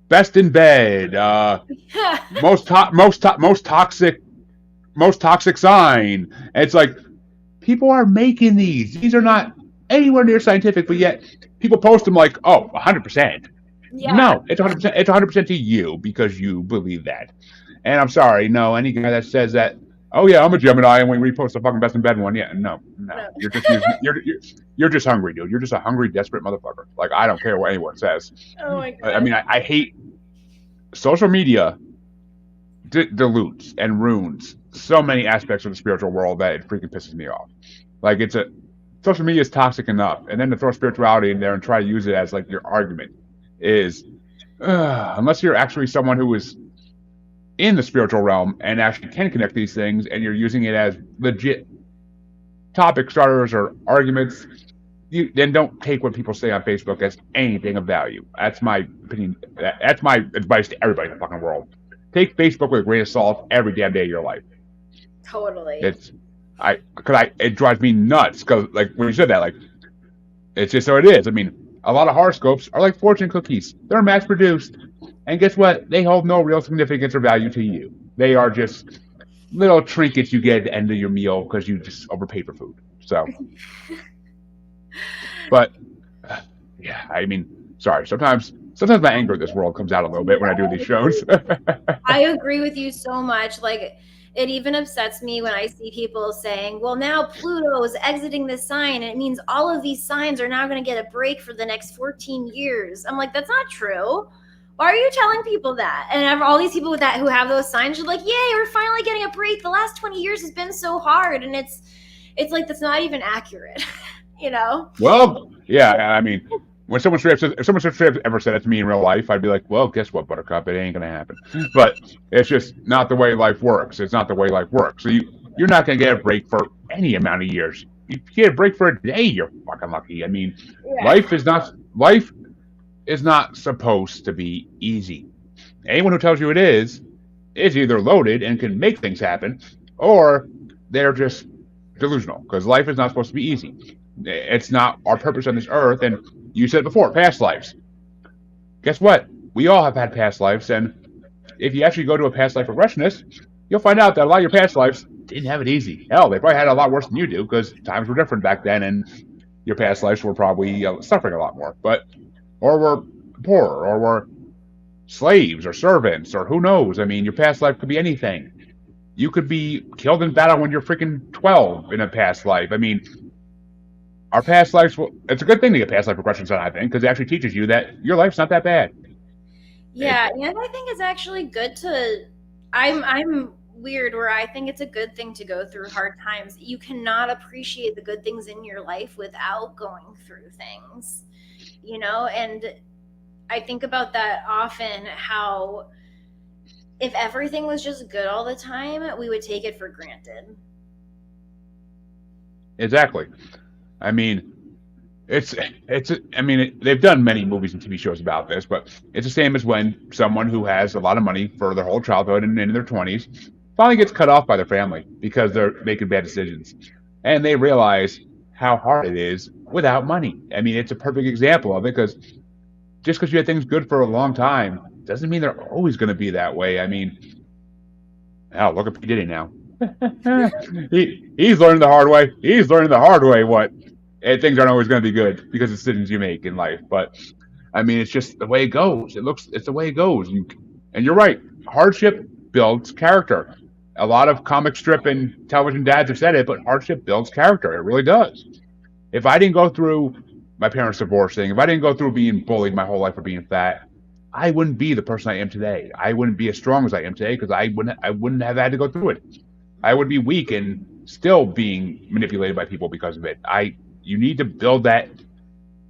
best in bed, most toxic sign. And it's like, people are making these. These are not anywhere near scientific, but yet people post them like, oh, 100%. Yeah. No, it's 100%. It's 100% to you because you believe that. And I'm sorry, no, any guy that says that, oh yeah, I'm a Gemini, and we repost the fucking best in bed one, yeah, no. You're just you're just hungry, dude. You're just a hungry, desperate motherfucker. Like, I don't care what anyone says. Oh my God. I mean, I hate social media. Dilutes and ruins so many aspects of the spiritual world that it freaking pisses me off. Like, social media is toxic enough, and then to throw spirituality in there and try to use it as like your argument is, unless you're actually someone who is in the spiritual realm and actually can connect these things, and you're using it as legit topic starters or arguments, then don't take what people say on Facebook as anything of value. That's my opinion. That's my advice to everybody in the fucking world. Take Facebook with a grain of salt every damn day of your life. Totally. It drives me nuts, because like when you said that, like, it's just so it is. I mean, a lot of horoscopes are like fortune cookies. They're mass produced, and guess what? They hold no real significance or value to you. They are just little trinkets you get at the end of your meal because you just overpaid for food. So, but yeah, I mean, sorry. Sometimes my anger at this world comes out a little bit when I do these shows. I agree with you so much. Like, it even upsets me when I see people saying, well, now Pluto is exiting this sign, and it means all of these signs are now going to get a break for the next 14 years. I'm like, that's not true. Why are you telling people that? And all these people who have those signs are like, yay, we're finally getting a break. The last 20 years has been so hard. And it's like, that's not even accurate, you know? Well, yeah, I mean, if someone straight up ever said it to me in real life, I'd be like, well, guess what, Buttercup? It ain't going to happen. But it's just not the way life works. It's not the way life works. So you're not going to get a break for any amount of years. If you get a break for a day, you're fucking lucky. I mean, yeah. Life is not supposed to be easy. Anyone who tells you it is either loaded and can make things happen, or they're just delusional, because life is not supposed to be easy. It's not our purpose on this earth. And you said before, past lives. Guess what? We all have had past lives, and if you actually go to a past life regressionist, you'll find out that a lot of your past lives didn't have it easy. Hell, they probably had it a lot worse than you do, because times were different back then, and your past lives were probably suffering a lot more. But or we're poor, or we're slaves or servants, or who knows. I mean, your past life could be anything. You could be killed in battle when you're freaking 12 in a past life. I mean, our past lives, it's a good thing to get past life regressions done, I think, because it actually teaches you that your life's not that bad. It, Yeah, and I think it's actually good to. I'm weird where I think it's a good thing to go through hard times. You cannot appreciate the good things in your life without going through things, and I think about that often, how if everything was just good all the time, we would take it for granted. exactly. I mean, I mean, they've done many movies and TV shows about this, but it's the same as when someone who has a lot of money for their whole childhood and in their 20s finally gets cut off by their family because they're making bad decisions. And they realize how hard it is without money. I mean, it's a perfect example of it because just because you had things good for a long time doesn't mean they're always going to be that way. I mean, oh, look at P. Diddy now. He's learning the hard way. He's learning the hard way what and things aren't always going to be good because of decisions you make in life. But I mean, it's just the way it goes. It's the way it goes. And you're right. Hardship builds character. A lot of comic strip and television dads have said it, but hardship builds character. It really does. If I didn't go through my parents divorcing, if I didn't go through being bullied my whole life for being fat, I wouldn't be the person I am today. I wouldn't be as strong as I am today because I wouldn't have had to go through it. I would be weak and still being manipulated by people because of it. I you need to build that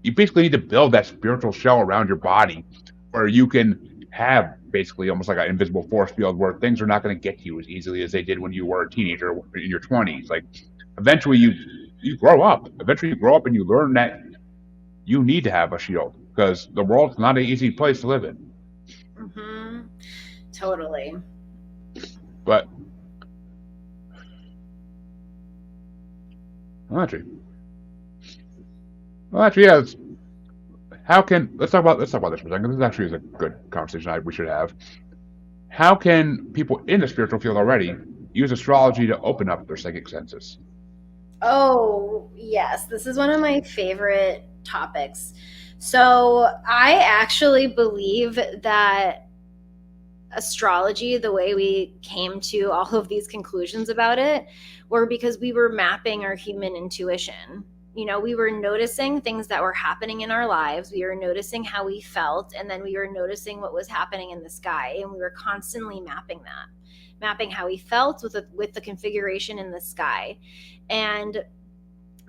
you basically need to build that spiritual shell around your body where you can have basically almost like an invisible force field where things are not going to get you as easily as they did when you were a teenager in your 20s. Like eventually you grow up. Eventually you grow up and you learn that you need to have a shield because the world's not an easy place to live in. Mm-hmm. Totally. But well, actually, yeah. How can let's talk about this for a second. This actually is a good conversation we should have. How can people in the spiritual field already use astrology to open up their psychic senses? Oh, yes. This is one of my favorite topics. So, I actually believe that astrology, the way we came to all of these conclusions about it, were because we were mapping our human intuition. We were noticing things that were happening in our lives. We were noticing how we felt, and then we were noticing what was happening in the sky. And we were constantly mapping how we felt with the configuration in the sky. And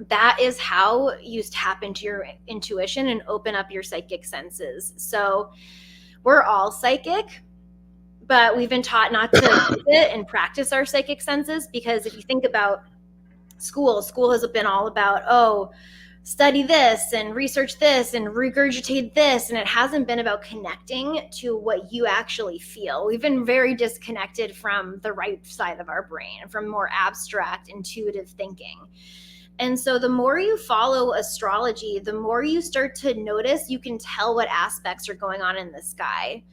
that is how you tap into your intuition and open up your psychic senses. So we're all psychic, but we've been taught not to use it and practice our psychic senses, because if you think about school has been all about, oh, study this and research this and regurgitate this, and it hasn't been about connecting to what you actually feel. We've been very disconnected from the right side of our brain, from more abstract intuitive thinking. And so the more you follow astrology, the more you start to notice, you can tell what aspects are going on in the sky.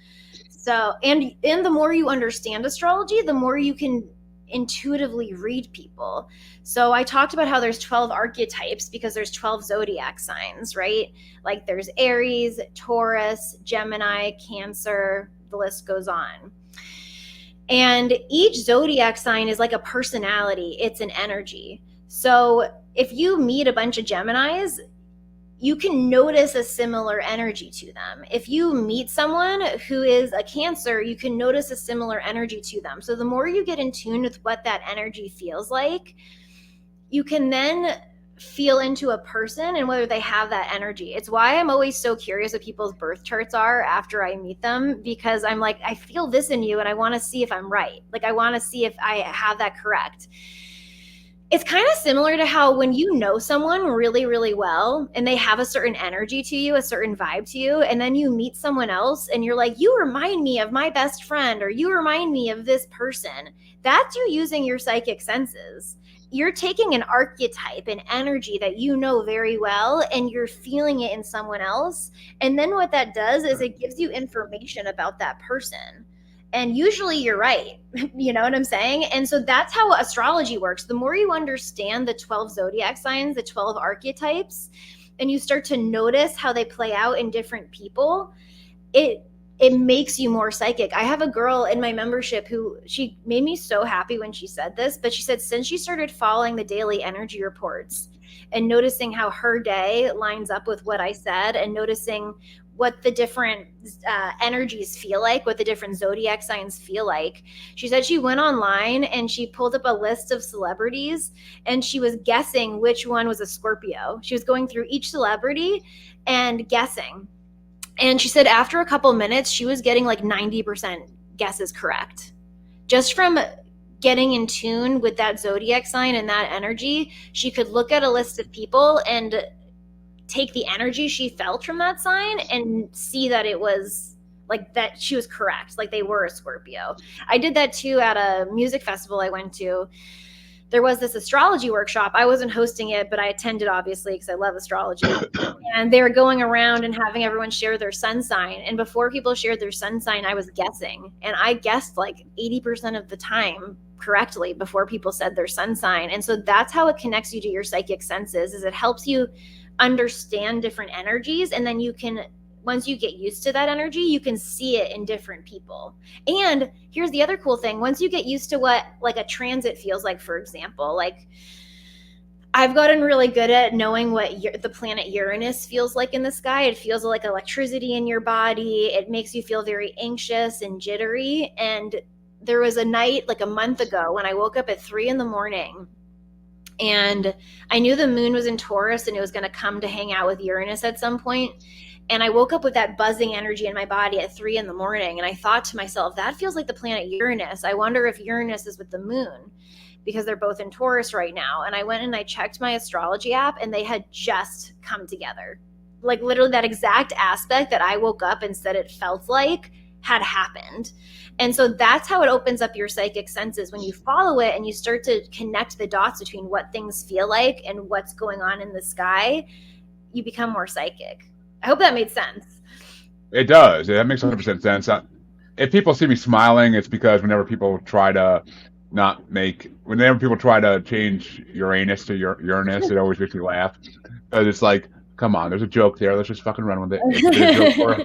So, and the more you understand astrology, the more you can intuitively read people. So I talked about how there's 12 archetypes because there's 12 zodiac signs, right? Like there's Aries, Taurus, Gemini, Cancer, the list goes on. And each zodiac sign is like a personality, it's an energy. So if you meet a bunch of Geminis, you can notice a similar energy to them. If you meet someone who is a Cancer, you can notice a similar energy to them. So the more you get in tune with what that energy feels like, you can then feel into a person and whether they have that energy. It's why I'm always so curious what people's birth charts are after I meet them, because I'm like, I feel this in you and I want to see if I'm right. Like I want to see if I have that correct. It's kind of similar to how when you know someone really, really well and they have a certain energy to you, a certain vibe to you, and then you meet someone else and you're like, you remind me of my best friend, or you remind me of this person. That's you using your psychic senses. You're taking an archetype, an energy that you know very well, and you're feeling it in someone else. And then what that does is it gives you information about that person. And usually you're right. You know what I'm saying? And so that's how astrology works. The more you understand the 12 zodiac signs, the 12 archetypes, and you start to notice how they play out in different people, it it makes you more psychic. I have a girl in my membership who, she made me so happy when she said this, but she said since she started following the daily energy reports and noticing how her day lines up with what I said, and noticing what the different energies feel like, what the different zodiac signs feel like. She said she went online and she pulled up a list of celebrities and she was guessing which one was a Scorpio. She was going through each celebrity and guessing. And she said after a couple minutes, she was getting like 90% guesses correct. Just from getting in tune with that zodiac sign and that energy, she could look at a list of people and take the energy she felt from that sign and see that it was like that she was correct, like they were a Scorpio. I did that too at a music festival I went to. There was this astrology workshop. I wasn't hosting it, but I attended obviously because I love astrology. And they were going around and having everyone share their sun sign. And before people shared their sun sign, I was guessing. And I guessed like 80% of the time correctly before people said their sun sign. And so that's how it connects you to your psychic senses, is it helps you understand different energies, and then you can, once you get used to that energy, you can see it in different people. And here's the other cool thing: once you get used to what like a transit feels like, for example, like I've gotten really good at knowing what the planet Uranus feels like in the sky. It feels like electricity in your body. It makes you feel very anxious and jittery. And there was a night like a month ago when I woke up at 3 a.m. and I knew the moon was in Taurus and it was going to come to hang out with Uranus at some point. And I woke up with that buzzing energy in my body at 3 a.m. And I thought to myself, that feels like the planet Uranus. I wonder if Uranus is with the moon, because they're both in Taurus right now. And I went and I checked my astrology app and they had just come together. Like literally that exact aspect that I woke up and said it felt like had happened. And so that's how it opens up your psychic senses. When you follow it and you start to connect the dots between what things feel like and what's going on in the sky, you become more psychic. I hope that made sense. It does. That makes 100% sense. If people see me smiling, it's because whenever people try to change Uranus to Uranus, it always makes me laugh. Because it's like, come on, there's a joke there. Let's just fucking run with it. It's been a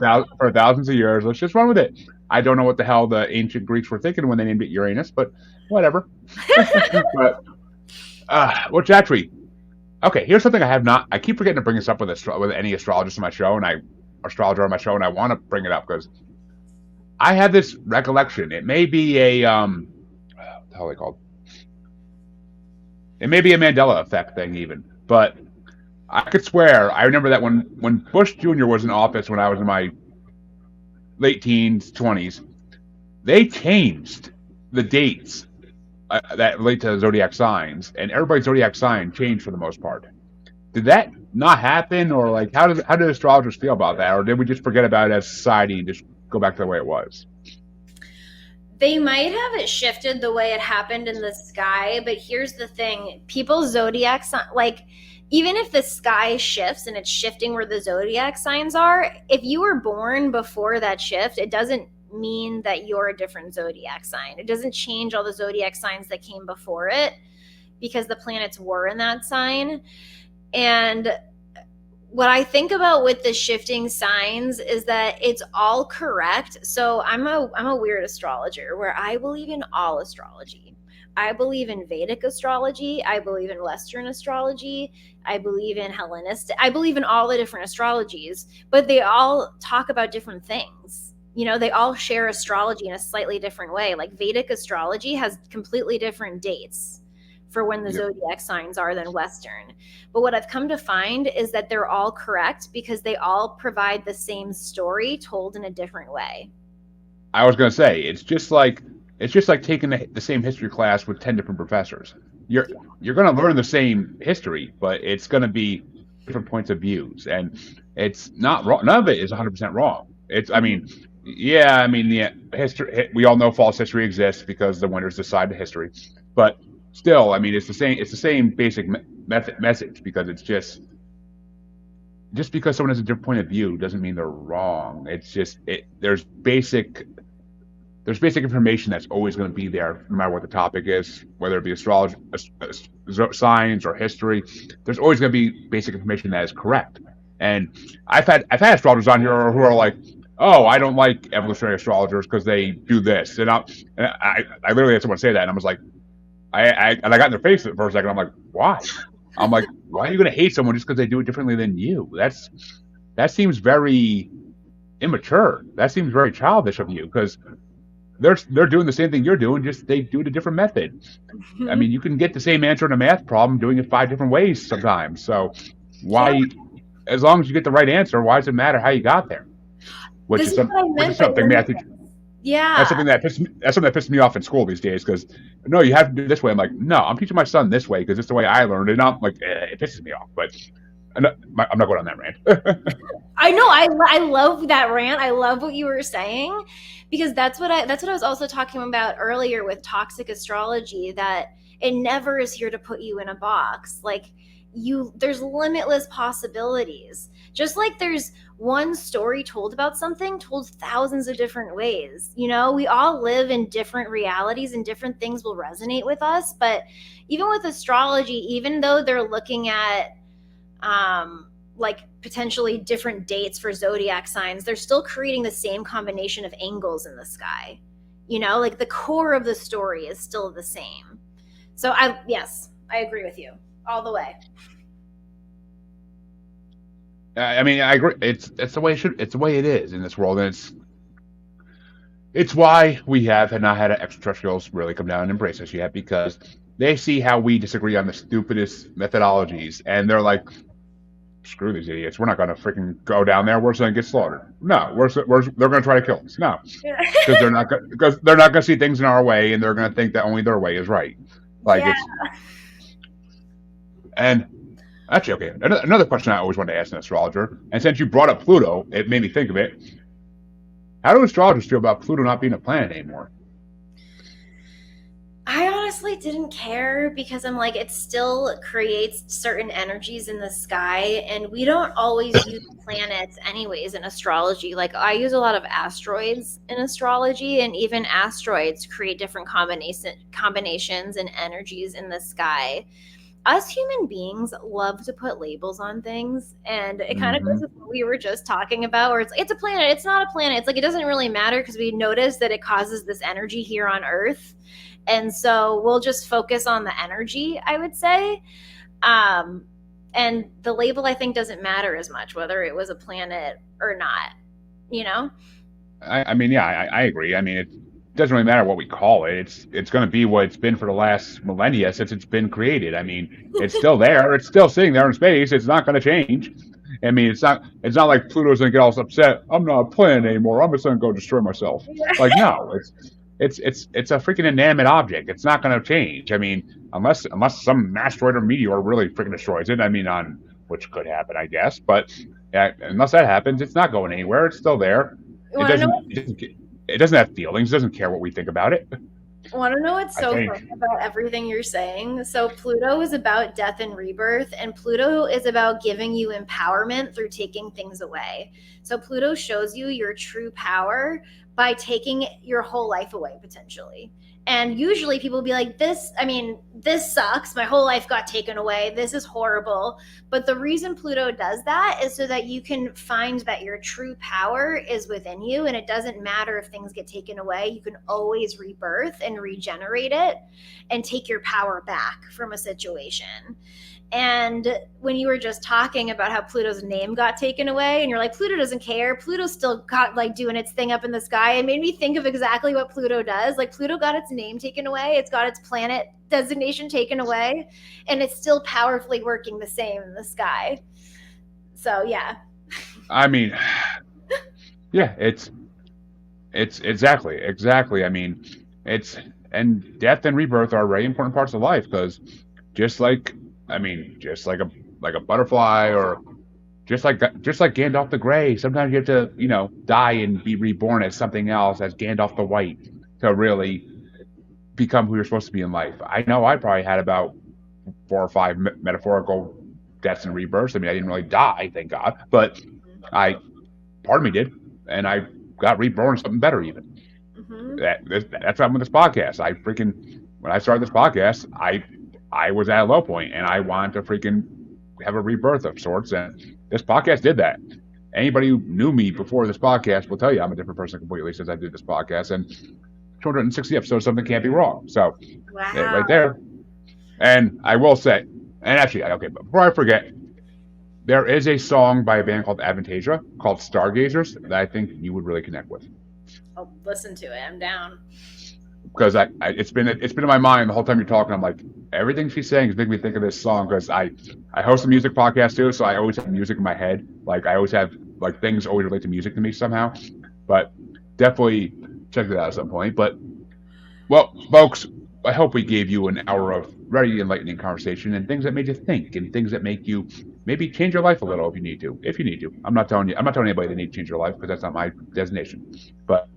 joke for thousands of years. Let's just run with it. I don't know what the hell the ancient Greeks were thinking when they named it Uranus, but whatever. But, which actually, okay, here's something I keep forgetting to bring this up with any astrologist on my show, and astrologer on my show, and I want to bring it up because I had this recollection. It may be a what the hell are they called? It may be a Mandela effect thing even, but I could swear I remember that when Bush Jr. was in office, when I was in my late teens, 20s, they changed the dates that relate to zodiac signs, and everybody's zodiac sign changed for the most part. Did that not happen, or like how did astrologers feel about that, or did we just forget about it as society and just go back to the way it was? They might have it shifted the way it happened in the sky, but here's the thing: people's zodiac sign, like even if the sky shifts and it's shifting where the zodiac signs are, if you were born before that shift, it doesn't mean that you're a different zodiac sign. It doesn't change all the zodiac signs that came before it, because the planets were in that sign. And what I think about with the shifting signs is that it's all correct. So I'm a weird astrologer where I believe in all astrology. I believe in Vedic astrology. I believe in Western astrology. I believe in Hellenistic. I believe in all the different astrologies, but they all talk about different things. You know, they all share astrology in a slightly different way. Like Vedic astrology has completely different dates for when the zodiac signs are than Western. But what I've come to find is that they're all correct because they all provide the same story told in a different way. I was going to say, it's just like taking the same history class with 10 different professors. You're going to learn the same history, but it's going to be different points of views, and it's not wrong. None of it is 100% wrong. History. We all know false history exists because the winners decide the history, but still, I mean, it's the same basic message, because it's just because someone has a different point of view doesn't mean they're wrong. It's just there's basic there's basic information that's always going to be there, no matter what the topic is, whether it be astrology, science, or history. There's always going to be basic information that is correct. And I've had astrologers on here who are like, "Oh, I don't like evolutionary astrologers because they do this," and I literally had someone say that, and I was like, and I got in their face for a second. I'm like, why? I'm like, why are you going to hate someone just because they do it differently than you? That seems very immature. That seems very childish of you because they're doing the same thing you're doing, just they do it a different method. I mean, you can get the same answer in a math problem doing it 5 different ways sometimes. So Yeah, why, as long as you get the right answer, why does it matter how you got there? Which this is is what I which meant is by something math. limitless. That's Yeah. something that pisses me off in school these days because no, you have to do it this way. I'm like, no, I'm teaching my son this way because it's the way I learned, and I'm like, it pisses me off. But I'm not going on that rant. I know. I love that rant. I love what you were saying because that's what I was also talking about earlier with toxic astrology, that it never is here to put you in a box. Like, there's limitless possibilities. Just like there's one story told about something told thousands of different ways. We all live in different realities and different things will resonate with us, but even with astrology, even though they're looking at like potentially different dates for zodiac signs, they're still creating the same combination of angles in the sky. Like the core of the story is still the same. So yes, I agree with you all the way. I mean, I agree. It's the way it should. It's the way it is in this world, and it's why we have not had extraterrestrials really come down and embrace us yet because they see how we disagree on the stupidest methodologies, and they're like, screw these idiots. We're not going to freaking go down there. We're just going to get slaughtered. No, they're going to try to kill us. No, because they're not going to see things in our way, and they're going to think that only their way is right. Like Yeah. and actually, okay. Another question I always wanted to ask an astrologer, and since you brought up Pluto, it made me think of it. How do astrologers feel about Pluto not being a planet anymore? I honestly didn't care because I'm like, it still creates certain energies in the sky, and we don't always use planets, anyways, in astrology. Like, I use a lot of asteroids in astrology, and even asteroids create different combinations and energies in the sky. Us human beings love to put labels on things, and it kind of goes Mm-hmm. with what we were just talking about, where it's a planet, it's not a planet. It's like it doesn't really matter because we notice that it causes this energy here on Earth, and so we'll just focus on the energy, I would say. um and the label, I think, doesn't matter as much whether it was a planet or not you know I mean, yeah, I agree. I mean, it doesn't really matter what we call it. It's going to be what it's been for the last millennia since it's been created. I mean, it's still there. It's still sitting there in space. It's not going to change. I mean, it's not like Pluto's going to get all upset. I'm not a planet anymore. I'm just going to go destroy myself. Like, no, it's a freaking inanimate object. It's not going to change. I mean, unless some asteroid or meteor really freaking destroys it. I mean, on which could happen, I guess. But yeah, unless that happens, it's not going anywhere. It's still there. You It want to know doesn't. It doesn't have feelings. It doesn't care what we think about it. Want to know what's I so funny think. about everything you're saying? So, Pluto is about death and rebirth, and Pluto is about giving you empowerment through taking things away. So, Pluto shows you your true power by taking your whole life away, potentially. And usually people will be like, this sucks. My whole life got taken away. This is horrible. But the reason Pluto does that is so that you can find that your true power is within you. And it doesn't matter if things get taken away. You can always rebirth and regenerate it and take your power back from a situation. And when you were just talking about how Pluto's name got taken away, and you're like, Pluto doesn't care. Pluto's still got like doing its thing up in the sky. It made me think of exactly what Pluto does. Like, Pluto got its name taken away, it's got its planet designation taken away, and it's still powerfully working the same in the sky. So yeah. I mean, yeah, it's exactly. I mean, it's and death and rebirth are very important parts of life because just like just like a butterfly or just like Gandalf the Grey, sometimes you have to die and be reborn as something else, as Gandalf the White, to really become who you're supposed to be in life. I know I probably had about 4 or 5 metaphorical deaths and rebirths. I mean, I didn't really die, thank God, but I part of me did, and I got reborn something better even. That's why I'm with this podcast. When I started this podcast, I was at a low point and I wanted to freaking have a rebirth of sorts, and this podcast did that. Anybody who knew me before this podcast will tell you I'm a different person completely since I did this podcast. And 260 episodes, something can't be wrong. So, Wow. right there. And I will say, and actually, okay, but before I forget, there is a song by a band called Avantasia called Stargazers that I think you would really connect with. I'll listen to it. I'm down. Because it's been in my mind the whole time you're talking. I'm like, everything she's saying is making me think of this song because I host a music podcast too, so I always have music in my head. Like I always have like things always relate to music to me somehow. But definitely check it out at some point. But well, folks, I hope we gave you an hour of very enlightening conversation and things that made you think and things that make you maybe change your life a little if you need to. If you need to, I'm not telling anybody they need to change your life because that's not my designation. But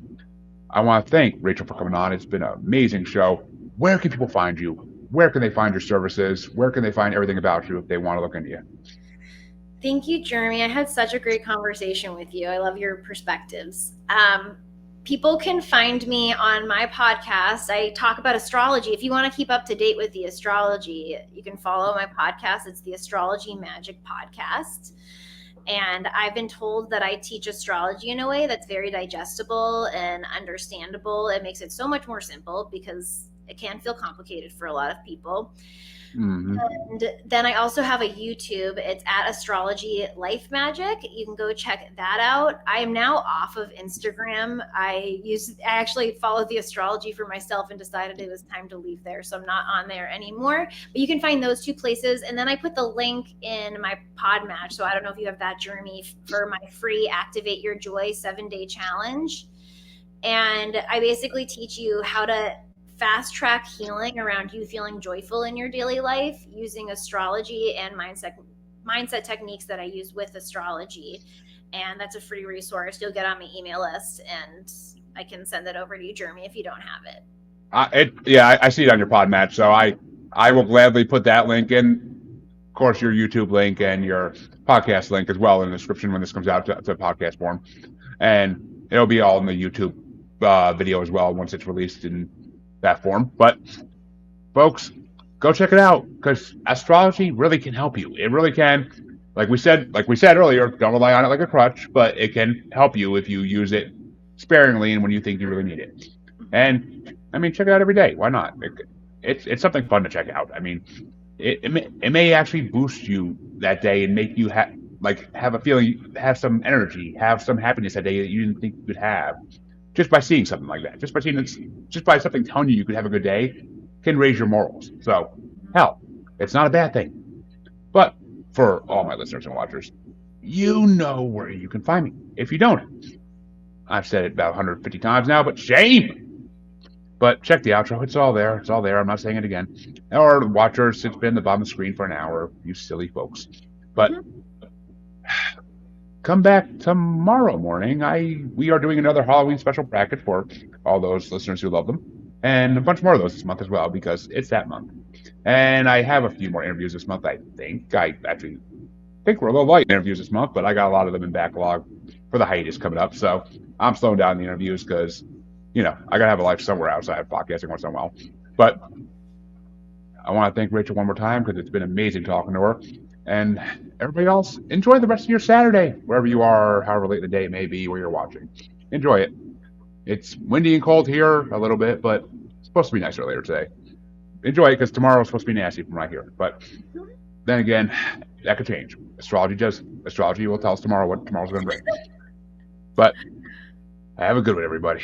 I want to thank Rachel for coming on. It's been an amazing show. Where can people find you? Where can they find your services? Where can they find everything about you if they want to look into you? Thank you, Jeremy. I had such a great conversation with you. I love your perspectives. People can find me on my podcast. I talk about astrology. If you want to keep up to date with the astrology, you can follow my podcast. It's the Astrology Magic Podcast. And I've been told that I teach astrology in a way that's very digestible and understandable. It makes it so much more simple because it can feel complicated for a lot of people. Mm-hmm. And then I also have a YouTube. It's at Astrology Life Magic. You can go check that out. I am now off of Instagram. I actually followed the astrology for myself and decided it was time to leave there. So I'm not on there anymore. But you can find those two places. And then I put the link in my pod match. So I don't know if you have that, Jeremy, for my free Activate Your Joy 7-day challenge. And I basically teach you how to fast track healing around you feeling joyful in your daily life using astrology and mindset techniques that I use with astrology. And that's a free resource. You'll get on my email list and I can send it over to you, Jeremy, if you don't have it. I see it on your pod match. So I will gladly put that link in. Of course, your YouTube link and your podcast link as well in the description when this comes out to podcast form. And it'll be all in the YouTube video as well once it's released in that form. But folks, go check it out because astrology really can help you. It really can. Like we said earlier, don't rely on it like a crutch, but it can help you if you use it sparingly and when you think you really need it. And I mean, check it out every day. Why not? It's something fun to check out. I mean, it may actually boost you that day and make you have a feeling, have some energy, have some happiness that day that you didn't think you could have. Just by seeing something like that, just by something telling you could have a good day, can raise your morals. So, hell, it's not a bad thing. But for all my listeners and watchers, you know where you can find me. If you don't, I've said it about 150 times now, but shame. But check the outro. It's all there. It's all there. I'm not saying it again. Or watchers, it's been the bottom of the screen for an hour. You silly folks. But come back tomorrow morning. We are doing another Halloween special bracket for all those listeners who love them, and a bunch more of those this month as well because it's that month. And I have a few more interviews this month. I actually think we're a little light in interviews this month, but I got a lot of them in backlog for the hiatus coming up. So I'm slowing down the interviews because I gotta have a life somewhere outside of podcasting once in a while. But I want to thank Rachel one more time because it's been amazing talking to her. And everybody else, enjoy the rest of your Saturday, wherever you are, however late in the day it may be where you're watching. Enjoy it. It's windy and cold here a little bit, but it's supposed to be nicer later today. Enjoy it because tomorrow's supposed to be nasty from right here. But then again, that could change. Astrology will tell us tomorrow what tomorrow's going to bring. But have a good one, everybody.